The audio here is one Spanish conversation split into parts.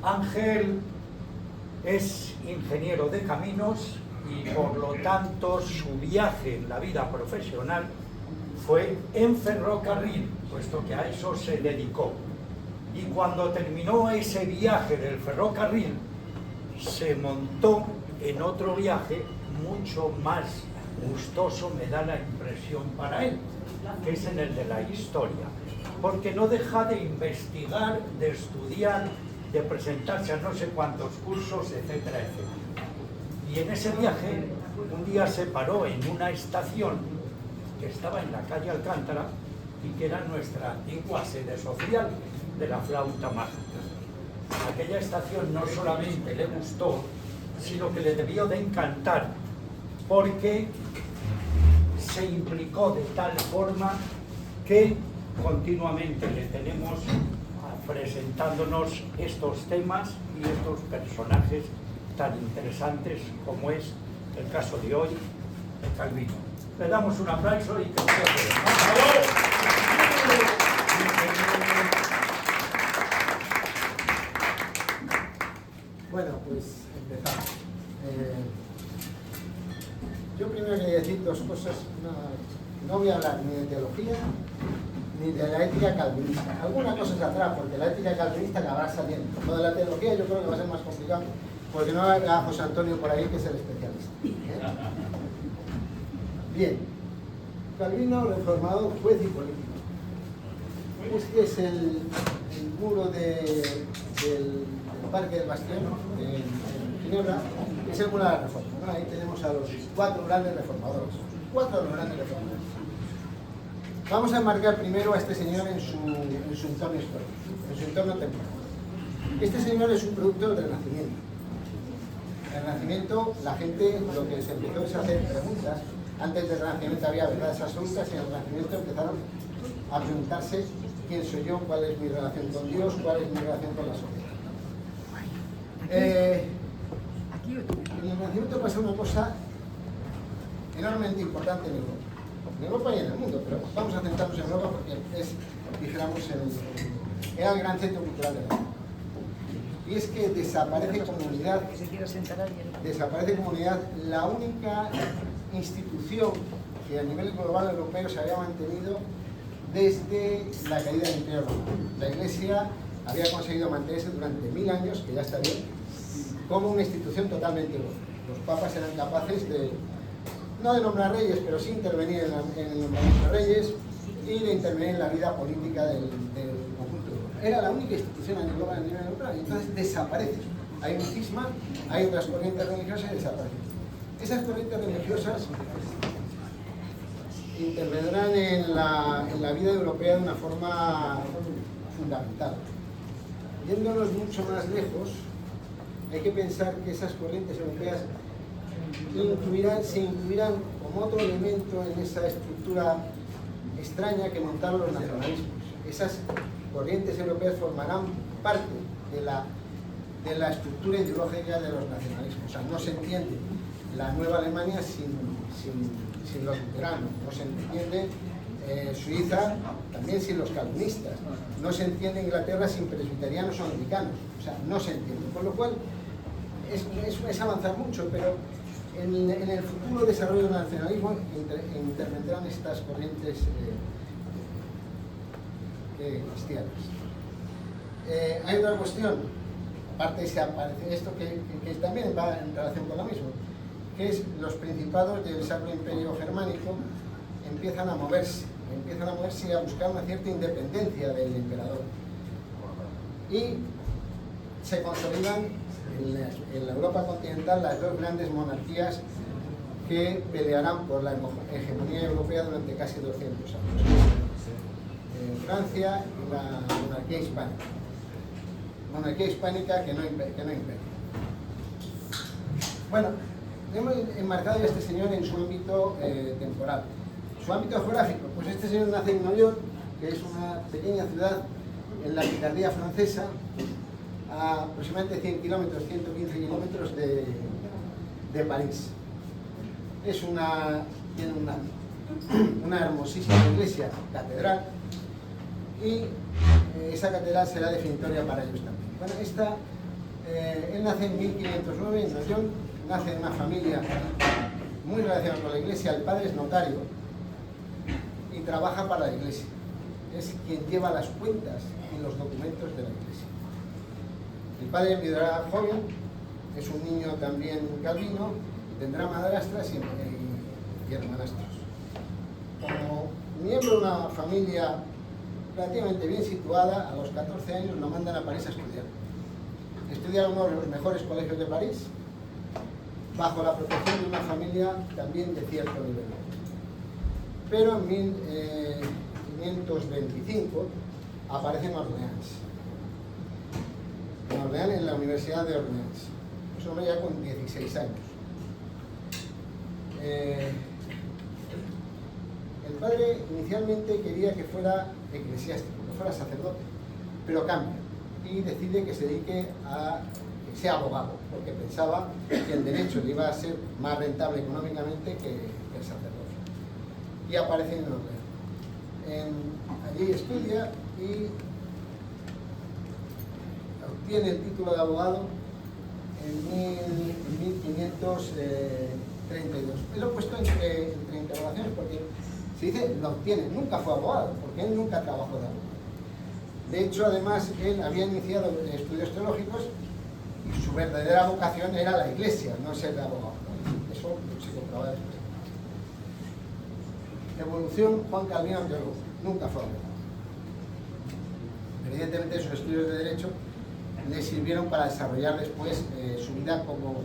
Ángel es ingeniero de caminos y por lo tanto su viaje en la vida profesional fue en ferrocarril, puesto que a eso se dedicó. Y cuando terminó ese viaje del ferrocarril, se montó en otro viaje mucho más gustoso, me da la impresión para él, que es en el de la historia, porque no deja de investigar, de estudiar, de presentarse a no sé cuántos cursos, etcétera, etcétera. Y en ese viaje, un día se paró en una estación que estaba en la calle Alcántara y que era nuestra antigua sede social de la Flauta Mágica. Aquella estación no solamente le gustó, sino que le debió de encantar, porque se implicó de tal forma que continuamente le tenemos presentándonos estos temas y estos personajes tan interesantes como es el caso de hoy, de Calvino. Le damos un aplauso y que Bueno, pues empezamos. Yo primero quería decir dos cosas. No voy a hablar ni de teología ni de la ética calvinista. Algunas cosas atrás, porque la ética calvinista acabará saliendo. Lo de la teología yo creo que va a ser más complicado, porque no hay a José Antonio por ahí, que es el especialista. Bien. Calvino, reformador, juez y político. Este es el muro del Parque del Bastión, en Ginebra, que es el muro de la Reforma, ¿no? Ahí tenemos a los cuatro grandes reformadores. Vamos a enmarcar primero a este señor en su entorno histórico, en su entorno temporal. Este señor es un producto del Renacimiento. En el Renacimiento la gente lo que se empezó es a hacer preguntas. Antes del Renacimiento había verdades absolutas y en el Renacimiento empezaron a preguntarse quién soy yo, cuál es mi relación con Dios, cuál es mi relación con la sociedad. En el Renacimiento pasa una cosa enormemente importante en Europa y en el mundo, pero vamos a centrarnos en Europa porque es, dijéramos, era el gran centro cultural de Europa. Y es que desaparece comunidad, la única institución que a nivel global europeo se había mantenido desde la caída del Imperio Romano. La Iglesia había conseguido mantenerse durante 1000 años, que ya está bien, como una institución totalmente global. Los papas eran capaces de, no de nombrar reyes, pero sí intervenir en el nombramiento de reyes y de intervenir en la vida política del conjunto de Europa. Era la única institución a nivel europeo, y entonces desaparece. Hay un cisma, hay otras corrientes religiosas y desaparecen. Esas corrientes religiosas intervendrán en la vida europea de una forma fundamental. Yéndonos mucho más lejos, hay que pensar que esas corrientes europeas se incluirán como otro elemento en esa estructura extraña que montaron los nacionalismos. Esas corrientes europeas formarán parte de la estructura ideológica de los nacionalismos. O sea, no se entiende la nueva Alemania sin los luteranos, no se entiende Suiza también sin los calvinistas, no se entiende Inglaterra sin presbiterianos o anglicanos, o sea, no se entiende. Con lo cual, es avanzar mucho, pero en el futuro desarrollo del nacionalismo intervendrán estas corrientes cristianas. Hay otra cuestión, aparte se aparece esto que también va en relación con lo mismo, que es los principados del Sacro Imperio Germánico empiezan a moverse y a buscar una cierta independencia del emperador. Y se consolidan en la Europa continental las dos grandes monarquías que pelearán por la hegemonía europea durante casi 200 años. Francia y la monarquía hispánica. Monarquía hispánica que no imperio. Bueno, hemos enmarcado a este señor en su ámbito temporal. Su ámbito geográfico, pues este señor nace en Nueva York, que es una pequeña ciudad en la Picardía francesa, a aproximadamente 100 kilómetros, 115 kilómetros de París. Tiene una hermosísima iglesia, catedral, y esa catedral será definitoria para ellos también. Bueno, esta Él nace en 1509 en Noyon, nace en una familia muy relacionada con la iglesia. El padre es notario y trabaja para la iglesia. Es quien lleva las cuentas y los documentos de la iglesia. El padre enviudará joven, es un niño también calvino, tendrá madrastras y hermanastros. Como miembro de una familia relativamente bien situada, a los 14 años lo mandan a París a estudiar. Estudia en uno de los mejores colegios de París, bajo la protección de una familia también de cierto nivel. Pero en 1525 aparece en Orleans. En Orleans, en la Universidad de Orleans. Es un hombre ya con 16 años. El padre inicialmente quería que fuera eclesiástico, que fuera sacerdote, pero cambia y decide que se dedique a que sea abogado, porque pensaba que el derecho le iba a ser más rentable económicamente que el sacerdocio. Y aparece en Orleans. Allí estudia y obtiene el título de abogado en 1532. Lo he puesto entre interrogaciones porque se dice lo obtiene, nunca fue abogado, porque él nunca trabajó de abogado. De hecho, además, él había iniciado estudios teológicos y su verdadera vocación era la iglesia, no ser de abogado. Eso se comprobaba después. Evolución, Juan Calvino teólogo, nunca fue abogado. Evidentemente, sus estudios de derecho le sirvieron para desarrollar después su vida como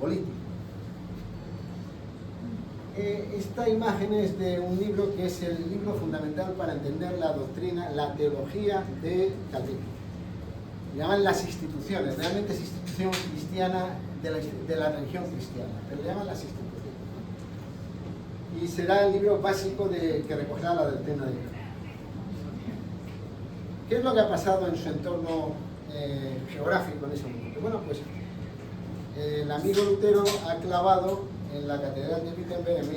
político. Esta imagen es de un libro que es el libro fundamental para entender la doctrina, la teología de Calvino. Le llaman las instituciones, realmente es institución cristiana de la religión cristiana, pero le llaman las instituciones. Y será el libro básico que recogerá la doctrina de Dios. ¿Qué es lo que ha pasado en su entorno geográfico en ese momento? Bueno, pues el amigo Lutero ha clavado en la Catedral de Wittenberg en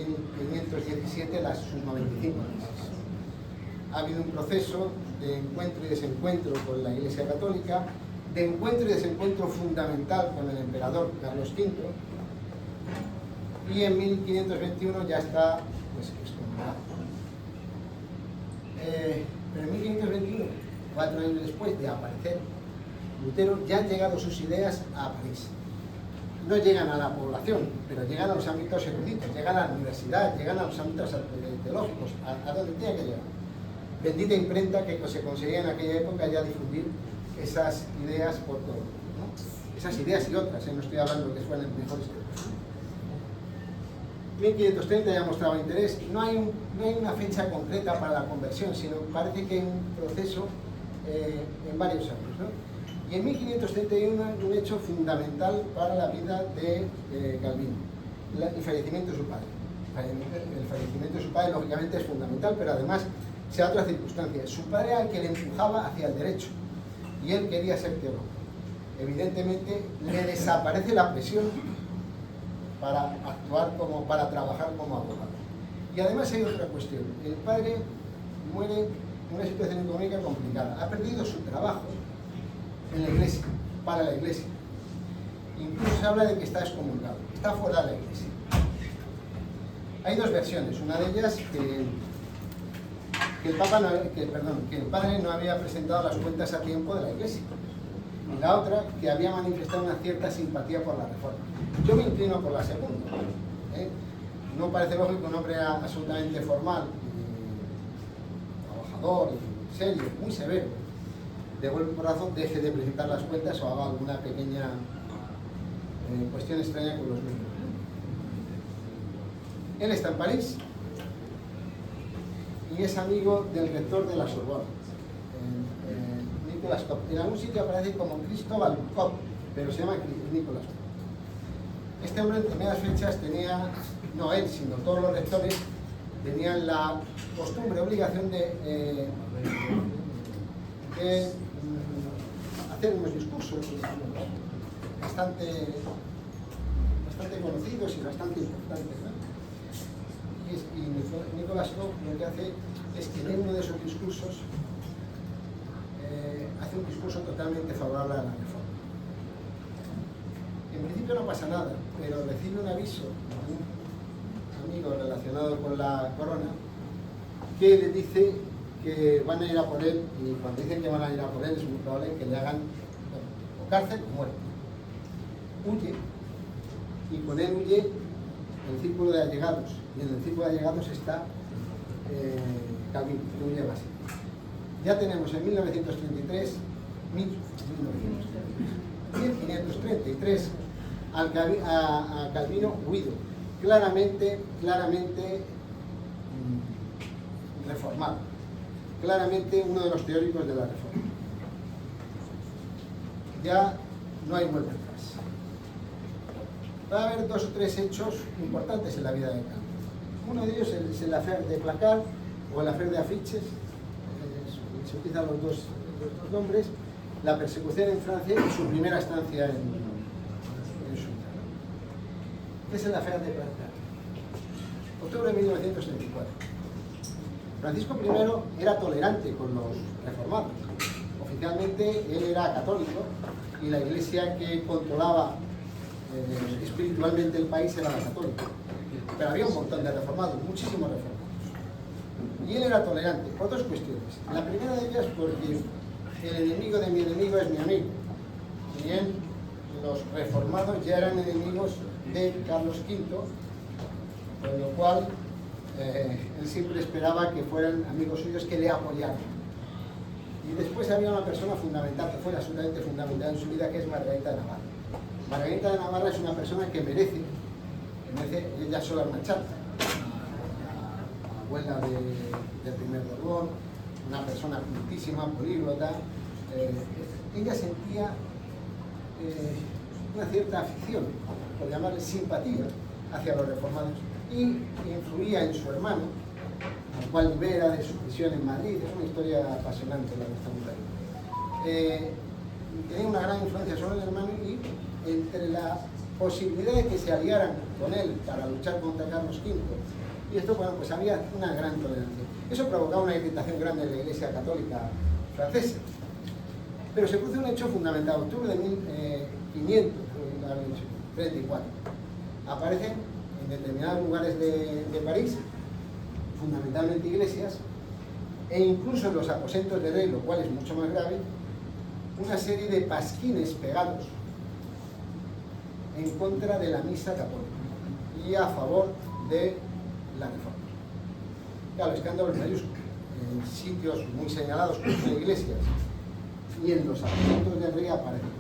1517 sus 95 meses. Ha habido un proceso de encuentro y desencuentro con la Iglesia Católica, de encuentro y desencuentro fundamental con el emperador Carlos V, y en 1521 ya está pues excomulgado. Pero en 1521, 4 años después de aparecer Lutero, ya han llegado sus ideas a París. No llegan a la población, pero llegan a los ámbitos eruditos, llegan a la universidad, llegan a los ámbitos teológicos, a donde tenía que llegar. Bendita imprenta que se conseguía en aquella época ya difundir esas ideas por todo, ¿no? Esas ideas y otras, no estoy hablando que fueran mejores que otras. 1530 ya mostraba interés. No hay una fecha concreta para la conversión, sino parece que hay un proceso en varios años, ¿no? Y en 1531 un hecho fundamental para la vida de Calvino, el fallecimiento de su padre. El fallecimiento de su padre lógicamente es fundamental, pero además se da otra circunstancia. Su padre era el que le empujaba hacia el derecho y él quería ser teólogo. Evidentemente le desaparece la presión para para trabajar como abogado. Y además hay otra cuestión. El padre muere en una situación económica complicada. Ha perdido su trabajo en la iglesia, para la iglesia. Incluso se habla de que está excomulgado, está fuera de la iglesia. Hay dos versiones, una de ellas que el padre no había presentado las cuentas a tiempo de la iglesia, y la otra que había manifestado una cierta simpatía por la reforma. Yo me inclino por la segunda. No parece lógico un hombre absolutamente formal, trabajador, serio, muy severo, de buen corazón deje de presentar las cuentas o haga alguna pequeña cuestión extraña con los números. Él está en París y es amigo del rector de la Sorbona, Nicolas Cop. En algún sitio aparece como Cristóbal Cop, pero se llama Nicolas Cop. Este hombre en primeras fechas tenía, no él, sino todos los rectores, tenían la costumbre, obligación de hacer unos discursos bastante conocidos y bastante importantes, ¿no? Y Nicolas Cop lo que hace es que en uno de esos discursos hace un discurso totalmente favorable a la reforma. pasa nada, pero recibe un aviso de un amigo relacionado con la corona que le dice que van a ir a por él, y cuando dicen que van a ir a por él es muy probable que le hagan o cárcel o muerte. Huye, y con él huye el círculo de allegados, y en el círculo de allegados está Calvino, que huye a Basilea. Ya tenemos en 1533 a Calvino huido, claramente reformado, claramente uno de los teóricos de la reforma. Ya no hay vuelta atrás. Va a haber 2 o 3 hechos importantes en la vida de Calvino. Uno de ellos es el affaire de Placard o el affaire de Afiches, se utilizan los dos nombres, la persecución en Francia y su primera estancia en Suiza. ¿Qué es el affaire de Placard? Octubre de 1934. Francisco I era tolerante con los reformados. Oficialmente él era católico y la iglesia que controlaba espiritualmente el país era la católica. Pero había un montón de reformados, muchísimos reformados. Y él era tolerante por 2 cuestiones. La primera de ellas porque el enemigo de mi enemigo es mi amigo. Si bien los reformados ya eran enemigos de Carlos V, con lo cual él siempre esperaba que fueran amigos suyos que le apoyaran. Y después había una persona fundamental, que fue absolutamente fundamental en su vida, que es Margarita de Navarra. Margarita de Navarra es una persona que merece ella sola una chata, la abuela del primer Borbón, una persona cultísima, políglota. Ella sentía una cierta afición, por llamarle simpatía, hacia los reformados, y influía en su hermano, al cual libera de su prisión en Madrid. Es una historia apasionante la que estamos ahí. Tenía una gran influencia sobre el hermano, y entre la posibilidad de que se aliaran con él para luchar contra Carlos V, y esto, bueno, pues había una gran tolerancia. Eso provocaba una irritación grande en la Iglesia Católica francesa. Pero se produce un hecho fundamental. Octubre de 1534. Aparecen en determinados lugares de París, fundamentalmente iglesias, e incluso en los aposentos de rey, lo cual es mucho más grave, una serie de pasquines pegados en contra de la misa católica y a favor de la reforma. Claro, escándalos mayúsculos en sitios muy señalados como son iglesias y en los aposentos del rey aparecen.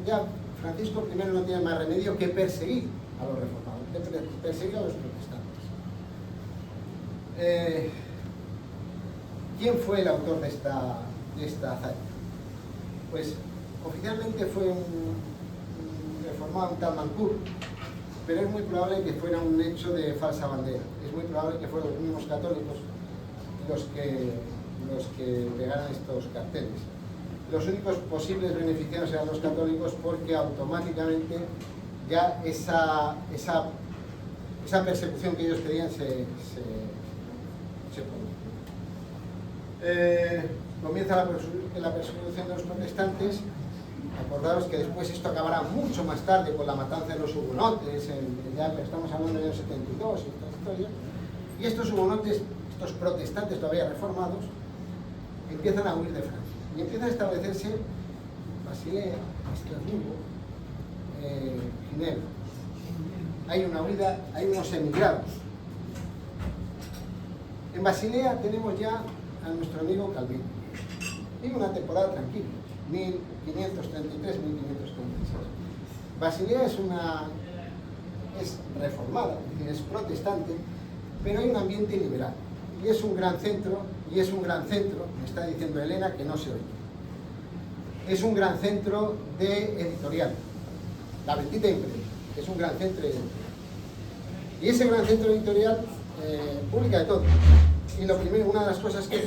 Ya Francisco I no tiene más remedio que perseguir a los reformados, perseguir a los protestantes. ¿Quién fue el autor de esta hazaña? Pues oficialmente fue un reformado, un tal Mancourt, pero es muy probable que fuera un hecho de falsa bandera. Es muy probable que fueran los mismos católicos los que pegaran estos carteles. Los únicos posibles beneficiados eran los católicos, porque automáticamente ya esa persecución que ellos pedían se produjo. Comienza la persecución de los protestantes. Acordaos que después esto acabará mucho más tarde con la matanza de los hugonotes, ya estamos hablando del año 72 y esta historia. Y estos hugonotes, estos protestantes todavía reformados, empiezan a huir de Francia y empiezan a establecerse en Basilea, Estrasburgo, Ginebra. Hay una huida, hay unos emigrados. En Basilea tenemos ya a nuestro amigo Calvino. Vive una temporada tranquila, 1533, 1536. Basilea es reformada, es decir, es protestante, pero hay un ambiente liberal. Y es un gran centro, me está diciendo Elena que no se oye. Es un gran centro de editorial, la Bendita Imprenta, que es un gran centro editorial. Y ese gran centro editorial publica de todo. Y lo primero, una de las cosas que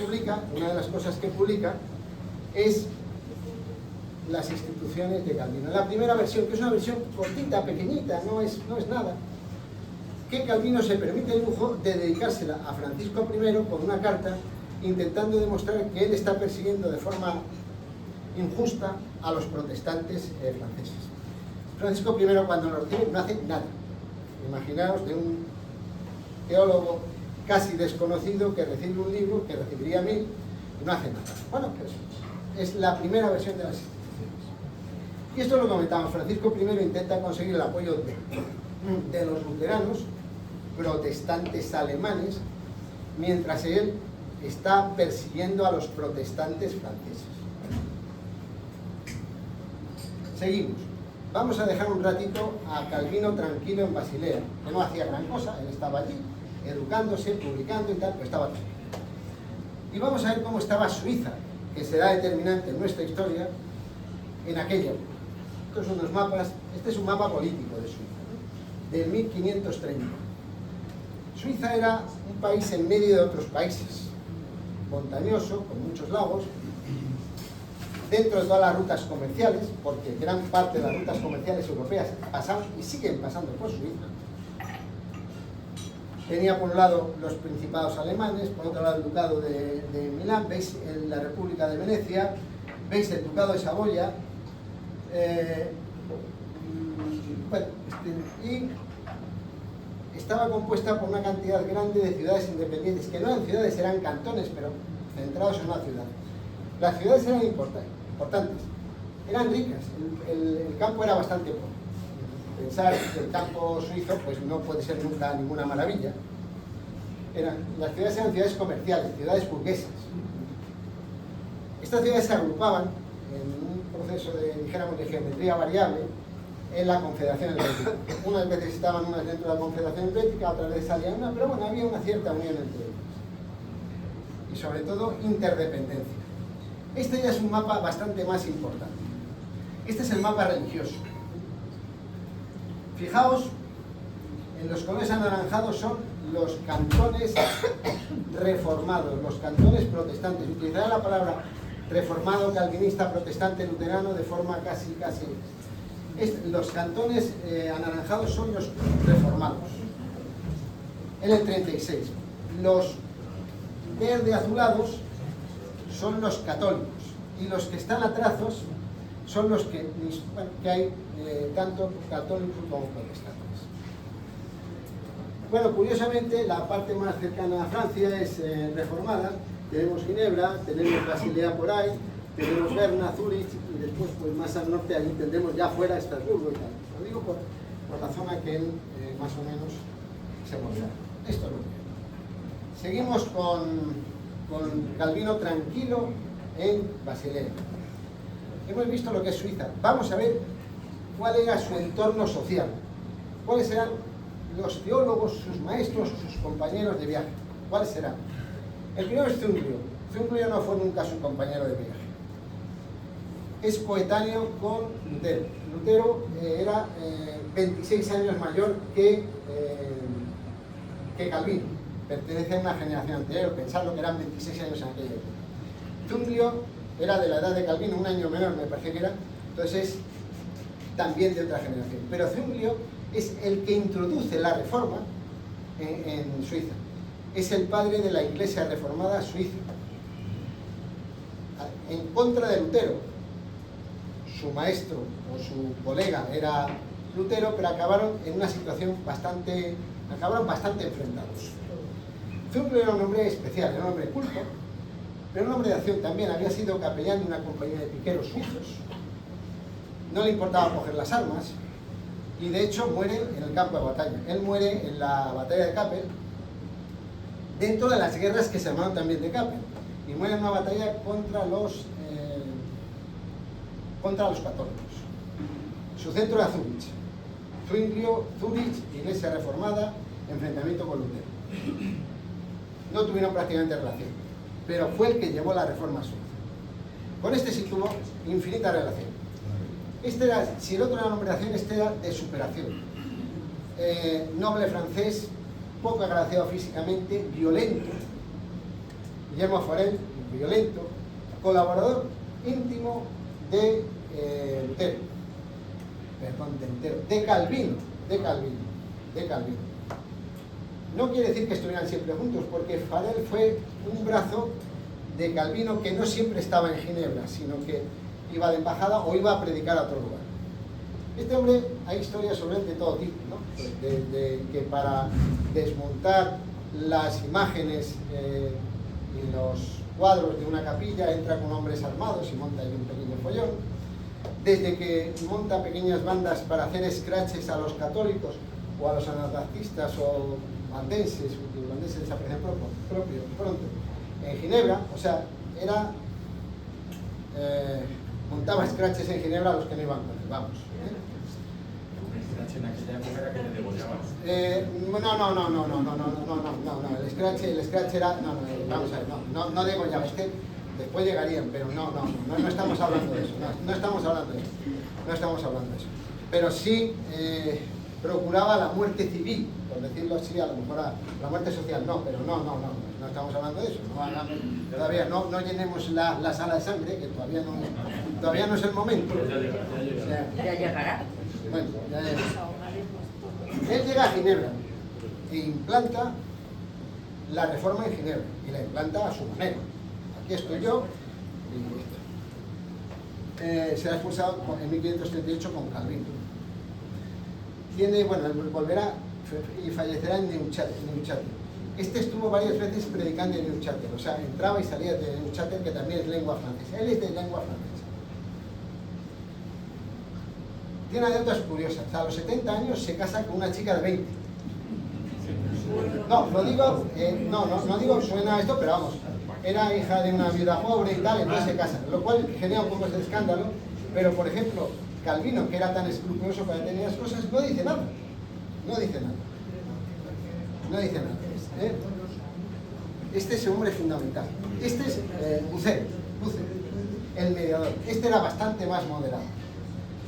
publica es las instituciones de Calvino. La primera versión, que es una versión cortita, pequeñita, no es nada, que Calvino se permite el lujo de dedicársela a Francisco I con una carta intentando demostrar que él está persiguiendo de forma injusta a los protestantes franceses. Francisco I, cuando lo recibe, no hace nada. Imaginaos de un teólogo casi desconocido que recibe un libro, que recibiría 1000, y no hace nada. Bueno, pues es la primera versión de las instituciones. Y esto lo comentamos. Francisco I intenta conseguir el apoyo de los luteranos, protestantes alemanes, mientras él está persiguiendo a los protestantes franceses. Seguimos. Vamos a dejar un ratito a Calvino tranquilo en Basilea, que no hacía gran cosa, él estaba allí, educándose, publicando y tal, pero estaba tranquilo. Y vamos a ver cómo estaba Suiza, que será determinante en nuestra historia en aquella época. Estos son unos mapas, este es un mapa político de Suiza, ¿no? Del 1530. Suiza era un país en medio de otros países, montañoso, con muchos lagos, dentro de todas las rutas comerciales, porque gran parte de las rutas comerciales europeas pasaban y siguen pasando por Suiza. Tenía por un lado los principados alemanes, por otro lado el ducado de Milán, veis la República de Venecia, veis el ducado de Saboya, y estaba compuesta por una cantidad grande de ciudades independientes, que no eran ciudades, eran cantones, pero centrados en una ciudad. Las ciudades eran importantes, eran ricas, el campo era bastante pobre. Pensar que el campo suizo pues no puede ser nunca ninguna maravilla. Las ciudades eran ciudades comerciales, ciudades burguesas. Estas ciudades se agrupaban en un proceso dijéramos, de geometría variable en la Confederación Helvética. Unas veces estaban unas dentro de la Confederación Helvética, otras veces salían una, pero bueno, había una cierta unión entre ellas. Y sobre todo, interdependencia. Este ya es un mapa bastante más importante. Este es el mapa religioso. Fijaos, en los colores anaranjados son los cantones reformados, los cantones protestantes. Utilizaré la palabra reformado, calvinista, protestante, luterano de forma casi... Los cantones anaranjados son los reformados. En el 36. Los verde azulados son los católicos. Y los que están atrasos son los que hay tanto católicos como protestantes. Bueno, curiosamente, la parte más cercana a Francia es reformada. Tenemos Ginebra, tenemos Basilea por ahí, tenemos Berna, Zúrich, y después, pues más al norte, ahí tendremos ya fuera Estrasburgo y tal. Lo digo por la zona que él más o menos se moverá. Esto es lo que. Seguimos con Calvino tranquilo en Basilea. Hemos visto lo que es Suiza. Vamos a ver cuál era su entorno social. ¿Cuáles eran los teólogos, sus maestros, sus compañeros de viaje? ¿Cuáles serán? El primero es Zwinglio. Zwinglio no fue nunca su compañero de viaje. Es coetáneo con Lutero. Lutero era 26 años mayor que Calvino. Pertenece a una generación anterior. Pensad lo que eran 26 años en aquella época. Zwinglio era de la edad de Calvino, un año menor me parece que era, entonces es también de otra generación. Pero Zwinglio es el que introduce la reforma en Suiza. Es el padre de la Iglesia reformada suiza. En contra de Lutero. Su maestro o su colega era Lutero, pero acabaron en una situación bastante enfrentados. Zwinglio era un hombre especial, era un hombre culto, pero un hombre de acción también. Había sido capellán de una compañía de piqueros suizos. No le importaba coger las armas y de hecho muere en el campo de batalla. Él muere en la batalla de Kappel, dentro de las guerras que se llamaron también de Kappel, y muere en una batalla contra los católicos. Su centro era Zúrich. Zwinglio, Zúrich, Iglesia reformada, enfrentamiento con Lutero. No tuvieron prácticamente relación, pero fue el que llevó la reforma suiza. Con este sí tuvo infinita relación. Este era, si el otro era numeración, este era de superación. Noble francés, poco agraciado físicamente, violento. Guillermo Forel, violento, colaborador íntimo de Lutero, de Calvino. No quiere decir que estuvieran siempre juntos, porque Farel fue un brazo de Calvino que no siempre estaba en Ginebra, sino que iba de embajada o iba a predicar a otro lugar. Este hombre, hay historias sobre él de todo tipo, ¿no? De que para desmontar las imágenes y los cuadros de una capilla entra con hombres armados y monta ahí un pequeño follón, desde que monta pequeñas bandas para hacer scratches a los católicos o a los anabaptistas o valdenses, desaparecen propio pronto en Ginebra, o sea, era montaba scratches en Ginebra a los que no iban con él, vamos. En aquella época era que le degollaban. No, el scratch era, vamos a ver, no degollaba, después llegarían, pero no estamos hablando de eso, no estamos hablando de eso, pero sí procuraba la muerte civil, por decirlo así, a lo mejor la muerte social, pero no estamos hablando de eso, todavía no llenemos la sala de sangre, que todavía no es el momento. Ya llegará. Bueno, él llega a Ginebra e implanta la reforma en Ginebra y la implanta a su manera. Aquí estoy yo y será expulsado en 1538 con Calvino. Él volverá y fallecerá en Neuchâtel. Este estuvo varias veces predicando en Neuchâtel, o sea, entraba y salía de Neuchâtel, que también es lengua francesa. Él es de lengua francesa. Tiene anécdotas curiosas. A los 70 años se casa con una chica de 20. No digo suena esto, pero vamos, era hija de una viuda pobre y tal, entonces se casan, lo cual genera un poco ese escándalo, pero por ejemplo, Calvino, que era tan escrupuloso para tener las cosas, no dice nada. Este es un hombre fundamental. Este es Bucer, el mediador. Este era bastante más moderado.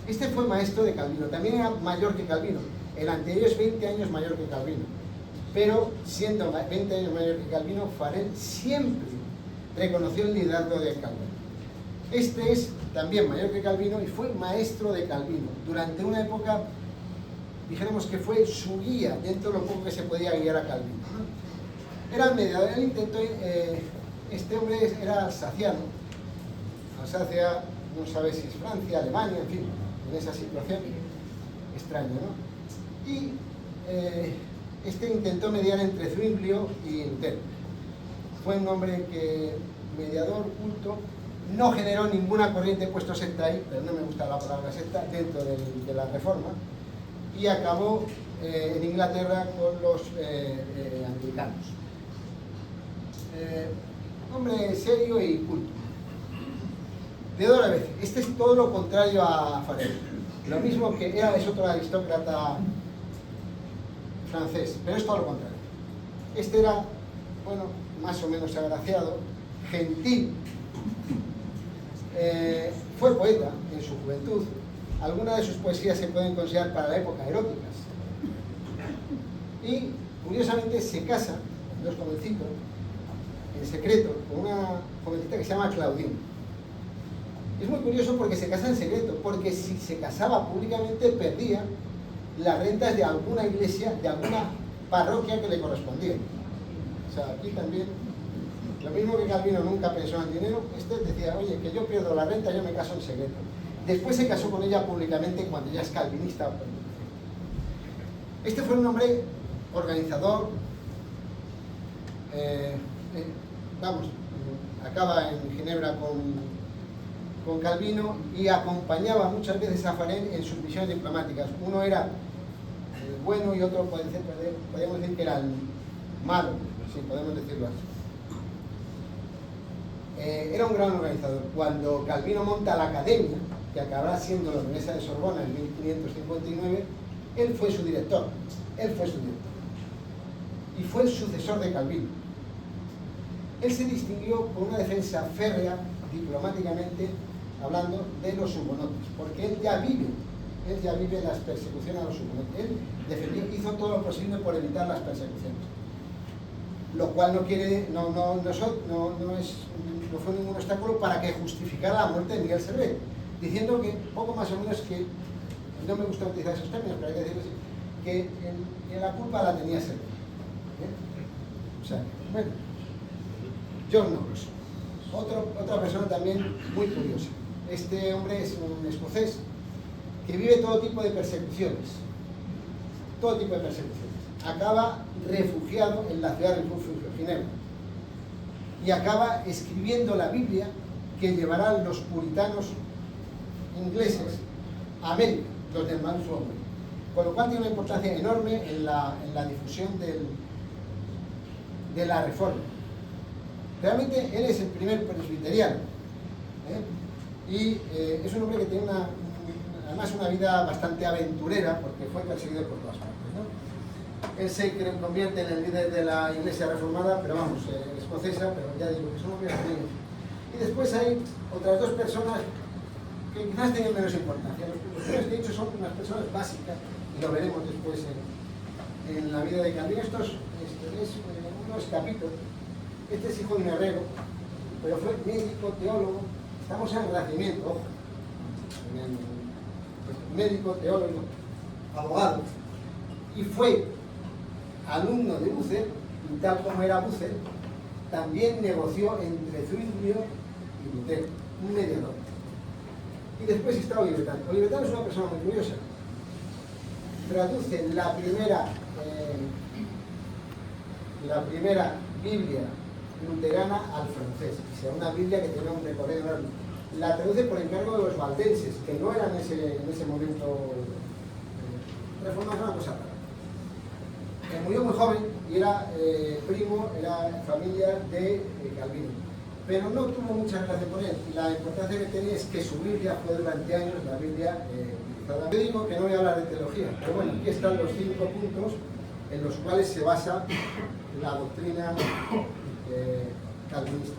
Este fue maestro de Calvino, también era mayor que Calvino. El anterior es 20 años mayor que Calvino. Pero siendo 20 años mayor que Calvino, Farel siempre reconoció el liderazgo de Calvino. Este es también mayor que Calvino y fue maestro de Calvino. Durante una época, dijéramos que fue su guía dentro de lo poco que se podía guiar a Calvino. Era el mediador, él intentó, este hombre era alsaciano. Alsacia, no sabe si es Francia, Alemania, en fin, en esa situación extraña, ¿no? Y este intentó mediar entre Zwinglio y Lutero. Fue un hombre mediador, culto, no generó ninguna corriente, puesto secta ahí, pero no me gusta la palabra secta, dentro de la reforma, y acabó en Inglaterra con los anglicanos. Hombre serio y culto. Deodoro a veces, este es todo lo contrario a Farel. Lo mismo que es otro aristócrata francés, pero es todo lo contrario. Este era, más o menos agraciado, gentil, fue poeta en su juventud. Algunas de sus poesías se pueden considerar para la época eróticas. Y, curiosamente, se casa, dos jovencitos, en secreto, con una jovencita que se llama Claudine. Es muy curioso porque se casa en secreto, porque si se casaba públicamente perdía las rentas de alguna iglesia, de alguna parroquia que le correspondía. O sea, aquí también, lo mismo que Calvino nunca pensó en dinero, este decía, oye, que yo pierdo la renta, yo me caso en secreto. Después se casó con ella públicamente cuando ya es calvinista. Este fue un hombre organizador, acaba en Ginebra con Calvino y acompañaba muchas veces a Farel en sus misiones diplomáticas. Uno era el bueno y otro podríamos decir que era el malo, sí, podemos decirlo así. Era un gran organizador. Cuando Calvino monta la academia, que acabará siendo la Universidad de Sorbona en 1559, él fue su director. Y fue el sucesor de Calvino. Él se distinguió por una defensa férrea, diplomáticamente hablando, de los hugonotes, porque él ya vive las persecuciones a los hugonotes. Él hizo todo lo posible por evitar las persecuciones, lo cual no fue ningún obstáculo para que justificara la muerte de Miguel Servet, diciendo que poco más o menos que, no me gusta utilizar esos términos, pero hay que decirlo así, que la culpa la tenía Servet. O sea, bueno, John Knox, otra persona también muy curiosa. Este hombre es un escocés que vive todo tipo de persecuciones, acaba refugiado en la ciudad de refugio, Ginebra, y acaba escribiendo la Biblia que llevarán los puritanos ingleses a América, los del Manso Hombre. Con lo cual tiene una importancia enorme en la difusión de la Reforma. Realmente él es el primer presbiteriano, y es un hombre que tiene además una vida bastante aventurera, porque fue perseguido por todas partes, ¿no? Él se convierte en el líder de la Iglesia Reformada, pero vamos, escocesa, pero ya digo que son hombres amigos. Y después hay otras dos personas que quizás tienen menos importancia. Los primeros que he dicho son unas personas básicas, y lo veremos después en la vida de Calvino. Uno es Capito, este es hijo de un herrero, pero fue médico, teólogo. Estamos en el Renacimiento, ojo. Médico, teólogo, abogado, y fue alumno de Bucer, y tal como era Bucer, también negoció entre Zwinglio y Lutero, un mediador. Y después está Olivetan. Olivetan es una persona muy curiosa. Traduce la primera Biblia luterana al francés, o sea, una Biblia que tiene un recorrido enorme. La traduce por encargo de los valdenses, que no eran en ese momento reformados, una cosa rara. Murió muy joven y era era familia de Calvino, pero no tuvo mucha relación con él. Y la importancia que tenía es que su Biblia fue durante años la Biblia utilizada. Yo digo que no voy a hablar de teología, pero bueno, aquí están los 5 puntos en los cuales se basa la doctrina calvinista.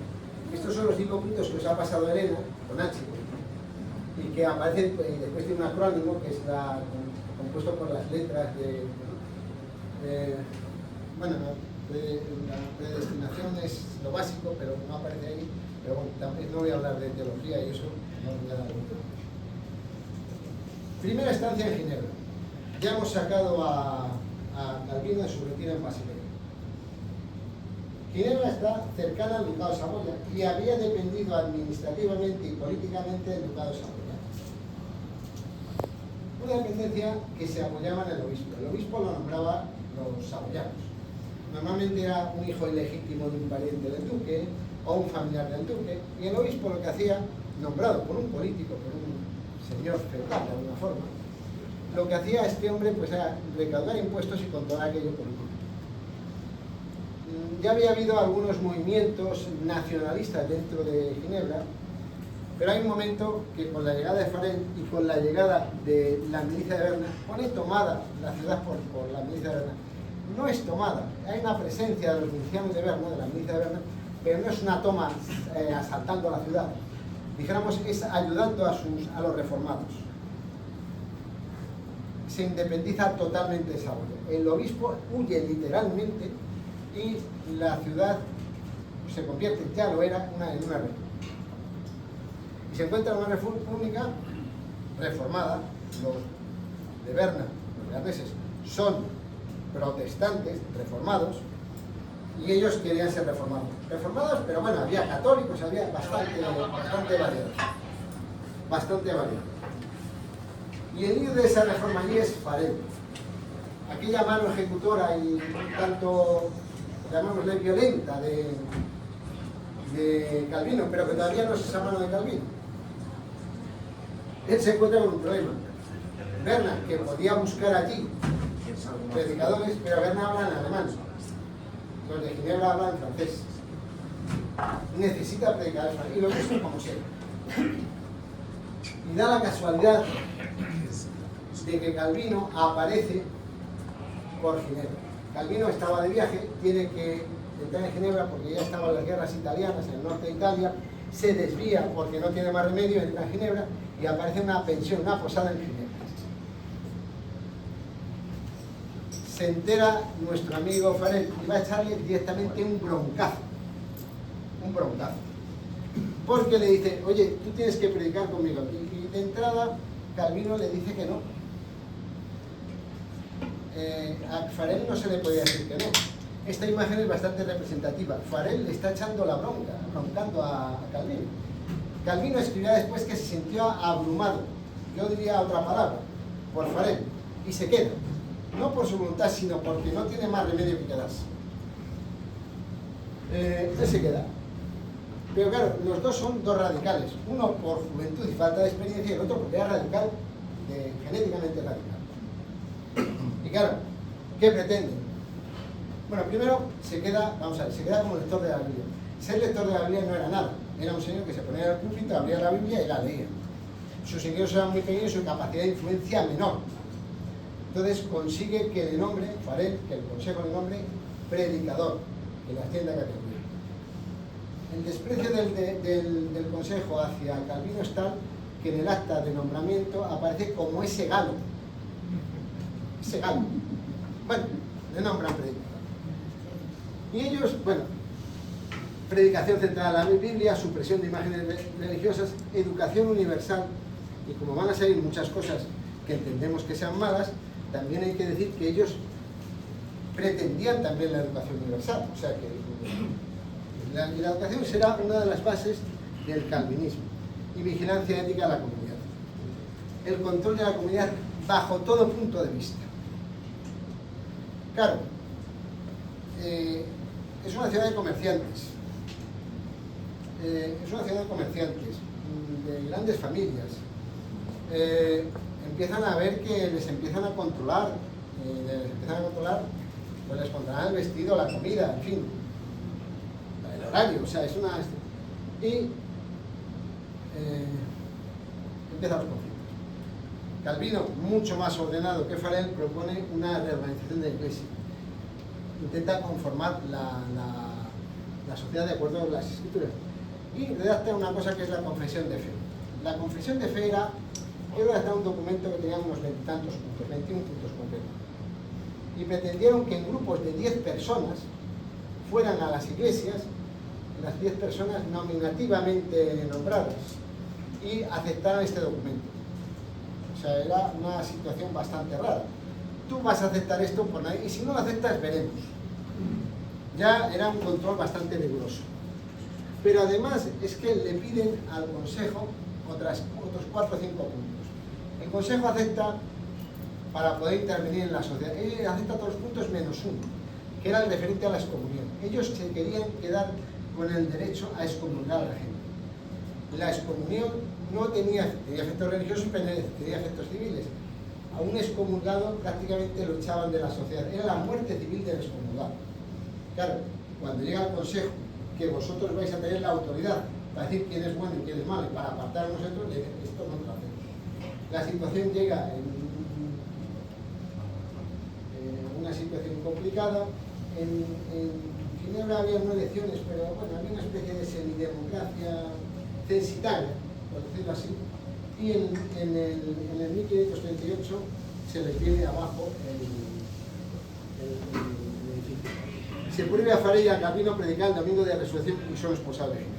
Estos son los 5 puntos que os ha pasado Elena, con H, y que aparecen, y después tiene un acrónimo que está compuesto por las letras la predestinación es lo básico, pero no aparece ahí. Pero bueno, también no voy a hablar de teología y eso no voy a dar cuenta. Primera estancia en Ginebra. Ya hemos sacado a Calvino de su retiro en Basilea. Ginebra está cercana al Ducado de Saboya y había dependido administrativamente y políticamente del Ducado de Saboya. Una dependencia que se apoyaba en el obispo. El obispo lo nombraba los saboyanos. Normalmente era un hijo ilegítimo de un pariente del duque o un familiar del duque, y el obispo lo que hacía, nombrado por un político, por un señor feudal de alguna forma, lo que hacía este hombre pues era recaudar impuestos y controlar aquello político. Ya había habido algunos movimientos nacionalistas dentro de Ginebra, pero hay un momento que con la llegada de Farel y con la llegada de la milicia de Berna, pone tomada la ciudad por la milicia de Berna. No es tomada, hay una presencia de los milicianos de Berna, de la milicia de Berna, pero no es una toma asaltando la ciudad. Dijéramos, es ayudando a los reformados. Se independiza totalmente de Saboya. El obispo huye literalmente y la ciudad se convierte, ya lo era, en una república. Y se encuentra una república reformada. Los de Berna, los berneses, son protestantes, reformados, y ellos querían ser reformados. Reformados, pero bueno, había católicos, había bastante variedad. Bastante variedad. Y el líder de esa reforma allí es Farel. Aquella mano ejecutora y un tanto, llamémosle, violenta de Calvino, pero que todavía no es esa mano de Calvino. Él se encuentra con un problema. Berna, que podía buscar allí predicadores, pero Berna habla en alemán. Los de Ginebra hablan en francés. Necesita predicadores y lo buscan como sea. Y da la casualidad de que Calvino aparece por Ginebra. Calvino estaba de viaje, tiene que entrar en Ginebra porque ya estaban las guerras italianas en el norte de Italia, se desvía porque no tiene más remedio, entra en Ginebra y aparece una pensión, una posada en Ginebra. Se entera nuestro amigo Farel y va a echarle directamente un broncazo. Un broncazo. Porque le dice, oye, tú tienes que predicar conmigo. Y de entrada, Calvino le dice que no. A Farel no se le podía decir que no. Esta imagen es bastante representativa. Farel le está echando la bronca, broncando a Calvino. Calvino escribirá después que se sintió abrumado, yo diría otra palabra, por Farel, y se queda. No por su voluntad, sino porque no tiene más remedio que quedarse. Él se queda. Pero claro, los dos son dos radicales. Uno por juventud y falta de experiencia, y el otro porque era radical, genéticamente radical. Y claro, ¿qué pretende? Bueno, primero se queda, vamos a ver, se queda como lector de la Biblia. Ser lector de la Biblia no era nada. Era un señor que se ponía en el púlpito, abría la Biblia y la leía. Sus ingresos eran muy pequeños y su capacidad de influencia menor. Entonces consigue que le nombre, Farel, que el consejo le nombre predicador, que le ascienda a categoría. El desprecio del consejo hacia Calvino es tal que en el acta de nombramiento aparece como ese galo. Ese galo. Bueno, le nombran predicador. Y ellos, bueno, predicación centrada en la Biblia, supresión de imágenes religiosas, educación universal, y como van a salir muchas cosas que entendemos que sean malas, también hay que decir que ellos pretendían también la educación universal, o sea que la educación será una de las bases del calvinismo, y vigilancia ética de la comunidad. El control de la comunidad bajo todo punto de vista. Claro, es una ciudad de comerciantes, de grandes familias. Empiezan a ver que les empiezan a controlar, pues les controlan el vestido, la comida, en fin, el horario, o sea, es una... Y empiezan los conflictos. Calvino, mucho más ordenado que Farel, propone una reorganización de la Iglesia. Intenta conformar la sociedad de acuerdo con las Escrituras. Y redacta una cosa que es la confesión de fe. La confesión de fe era redactar un documento que tenía unos 20 y tantos puntos, 21 puntos concretos. Y pretendieron que en grupos de 10 personas fueran a las iglesias, las 10 personas nominativamente nombradas, y aceptaran este documento. O sea, era una situación bastante rara. Tú vas a aceptar esto por nadie, y si no lo aceptas, veremos. Ya era un control bastante riguroso. Pero además es que le piden al Consejo otros 4 o 5 puntos. El Consejo acepta para poder intervenir en la sociedad. Él acepta todos los puntos menos uno, que era el referente a la excomunión. Ellos se querían quedar con el derecho a excomulgar a la gente. La excomunión no tenía efectos religiosos, pero tenía efectos civiles. A un excomulgado prácticamente lo echaban de la sociedad. Era la muerte civil del excomulgado. Claro, cuando llega el Consejo, que vosotros vais a tener la autoridad para decir quién es bueno y quién es malo, y para apartar a nosotros, le dicen, esto no lo hacemos. La situación llega en una situación complicada. En Ginebra había no elecciones, pero bueno, había una especie de semidemocracia censitaria, por decirlo así, y en el 1538 se les viene abajo el edificio. Se prohíbe a Farel y a Calvino predicar el domingo de la resurrección y son expulsados de Ginebra.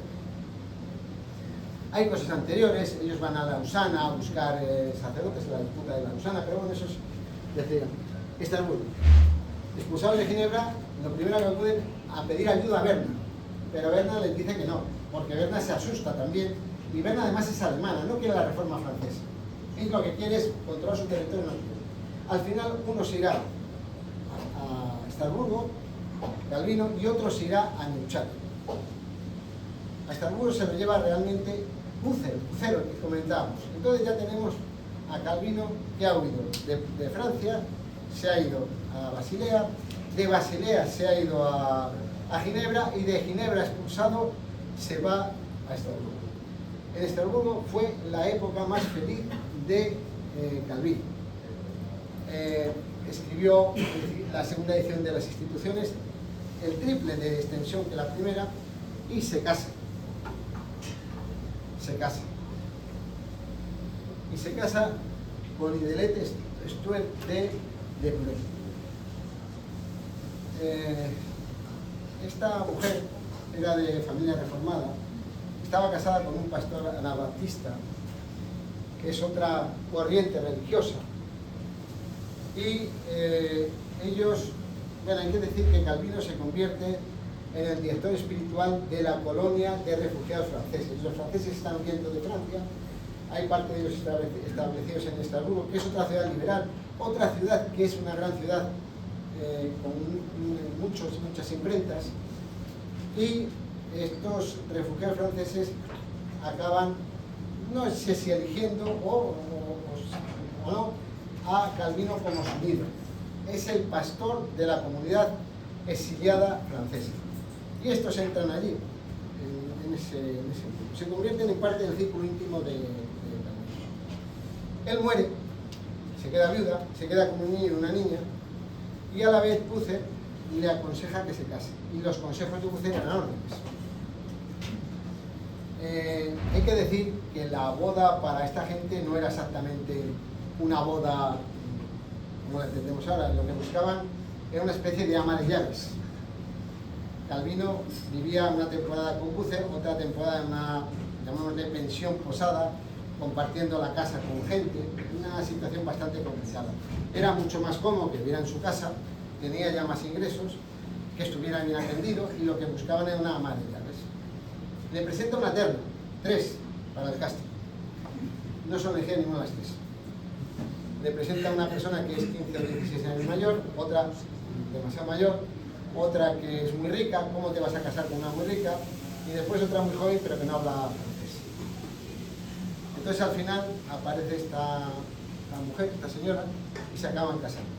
Hay cosas anteriores, ellos van a Lausana a buscar sacerdotes en la disputa de Lausana, pero bueno, eso es, decía, Estrasburgo. Expulsados de Ginebra, lo primero que acuden a pedir ayuda a Berna, pero Berna les dice que no, porque Berna se asusta también, y Berna además es alemana, no quiere la reforma francesa. Y lo que quiere es controlar su territorio. Al final uno se irá a Estrasburgo, Calvino, y otro se irá a Neuchâtel. A Estrasburgo se lo lleva realmente Bucero, que comentábamos. Entonces ya tenemos a Calvino que ha huido de Francia, se ha ido a Basilea, de Basilea se ha ido a Ginebra, y de Ginebra expulsado se va a Estrasburgo. En Estrasburgo fue la época más feliz de Calvino. Escribió la segunda edición de las Instituciones, el triple de extensión que la primera, y se casa. Y se casa con Idelette Stuart de Breuil. Esta mujer era de familia reformada, estaba casada con un pastor anabaptista, que es otra corriente religiosa, y ellos, bueno, hay que decir que Calvino se convierte en el director espiritual de la colonia de refugiados franceses. Los franceses están huyendo de Francia hay parte de ellos establecidos en Estrasburgo, que es otra ciudad liberal, otra ciudad que es una gran ciudad con muchas imprentas, y estos refugiados franceses acaban, no sé si eligiendo o no, a Calvino como su líder. Es el pastor de la comunidad exiliada francesa. Y estos entran allí, en ese grupo. Se convierten en parte del círculo íntimo de Calvino. Él muere, se queda viuda, se queda con un niño y una niña, y a la vez Bucer le aconseja que se case. Y los consejos de Bucer eran órdenes. Hay que decir que la boda para esta gente no era exactamente una boda como la entendemos ahora. Lo que buscaban era una especie de ama de llaves. Calvino vivía una temporada con Bucer, otra temporada en una, llamémosle, pensión posada, compartiendo la casa con gente, una situación bastante complicada. Era mucho más cómodo que viviera en su casa, tenía ya más ingresos, que estuviera bien atendido, y lo que buscaban era una ama de llaves. Le presenta una terna, 3 para el casting. No son elegir ninguna de las 3. Le presenta una persona que es 15 o 16 años mayor, otra demasiado mayor, otra que es muy rica, ¿cómo te vas a casar con una muy rica? Y después otra muy joven pero que no habla francés. Entonces al final aparece esta mujer, esta señora, y se acaban casando.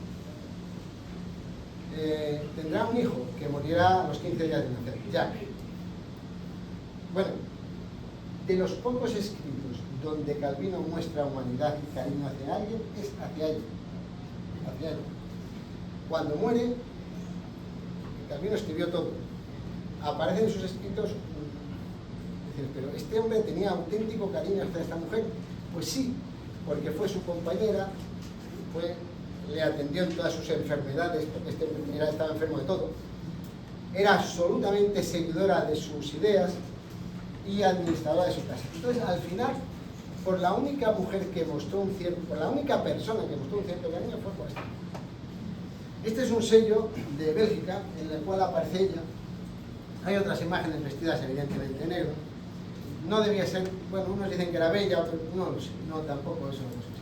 Tendrá un hijo que morirá a los 15 días de nacer, Jack. Bueno, de los pocos escritos donde Calvino muestra humanidad y cariño hacia alguien, es hacia ella. Hacia ella. Cuando muere, Calvino escribió todo. Aparecen en sus escritos, pero este hombre tenía auténtico cariño hacia esta mujer. Pues sí, porque fue su compañera, le atendió en todas sus enfermedades, porque este estaba enfermo de todo. Era absolutamente seguidora de sus ideas y administradora de su casa. Entonces, al final, por la única mujer que mostró por la única persona que mostró un cierto cariño fue por esta. Este es un sello de Bélgica en el cual aparece ella. Hay otras imágenes vestidas evidentemente de negro. No debía ser, bueno, unos dicen que era bella, otros no lo sé, no, tampoco eso no lo sé.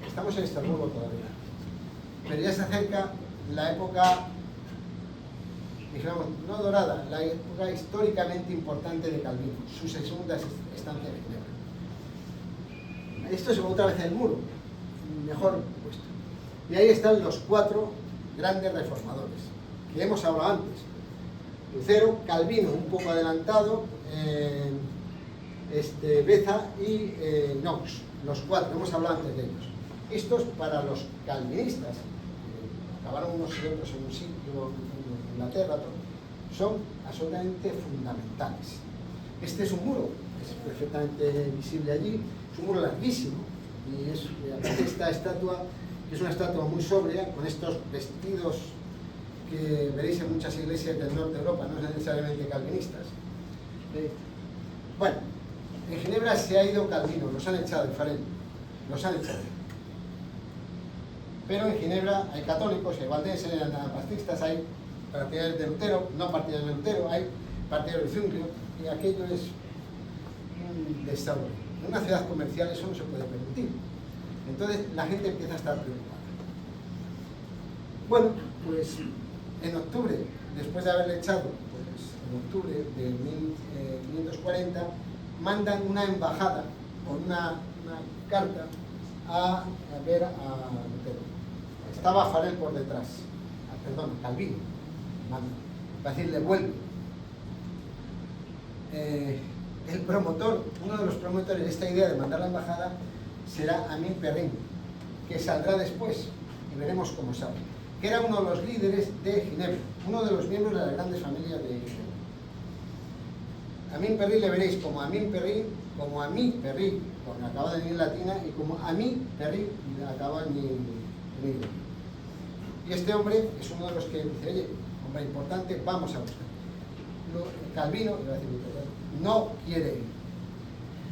Estamos en Estrasburgo todavía, pero ya se acerca la época, digamos, no dorada, la época históricamente importante de Calvino, su segunda estancia en Ginebra. Esto es otra vez el muro, mejor puesto. Y ahí están los 4 grandes reformadores, que hemos hablado antes. Lutero, Calvino, un poco adelantado, Beza y Knox, los 4, hemos hablado antes de ellos. Estos, para los calvinistas, acabaron unos y otros en un sitio en Inglaterra, son absolutamente fundamentales. Este es un muro, es perfectamente visible allí, es un muro larguísimo, y aparece esta estatua, que es una estatua muy sobria, con estos vestidos que veréis en muchas iglesias del norte de Europa, no necesariamente calvinistas. Bueno, en Ginebra se ha ido Calvino, los han echado de Farel, los han echado. Pero en Ginebra hay católicos, hay valdenses, hay anabaptistas, hay partidarios de Lutero, no partidarios de Lutero, hay partidarios de Zwinglio, y aquello es un desastre. En una ciudad comercial eso no se puede permitir. Entonces la gente empieza a estar preocupada. Bueno, pues en octubre, después de haberle echado, pues en octubre de 1540, mandan una embajada con una carta a ver a Lutero. Estaba Farel por detrás, Calvino, manda, para decirle vuelve. El promotor, uno de los promotores de esta idea de mandar la embajada será Amin Perrin, que saldrá después y veremos cómo sale, que era uno de los líderes de Ginebra, uno de los miembros de las grandes familias de Ginebra. Amin Perrin le veréis como Amin Perrin, como Ami Perrin, porque acaba de ir en latina, y como Ami Perrin, acaba en inglés. Y este hombre es uno de los que dice, oye, hombre importante, vamos a buscar. Calvino, no quiere ir.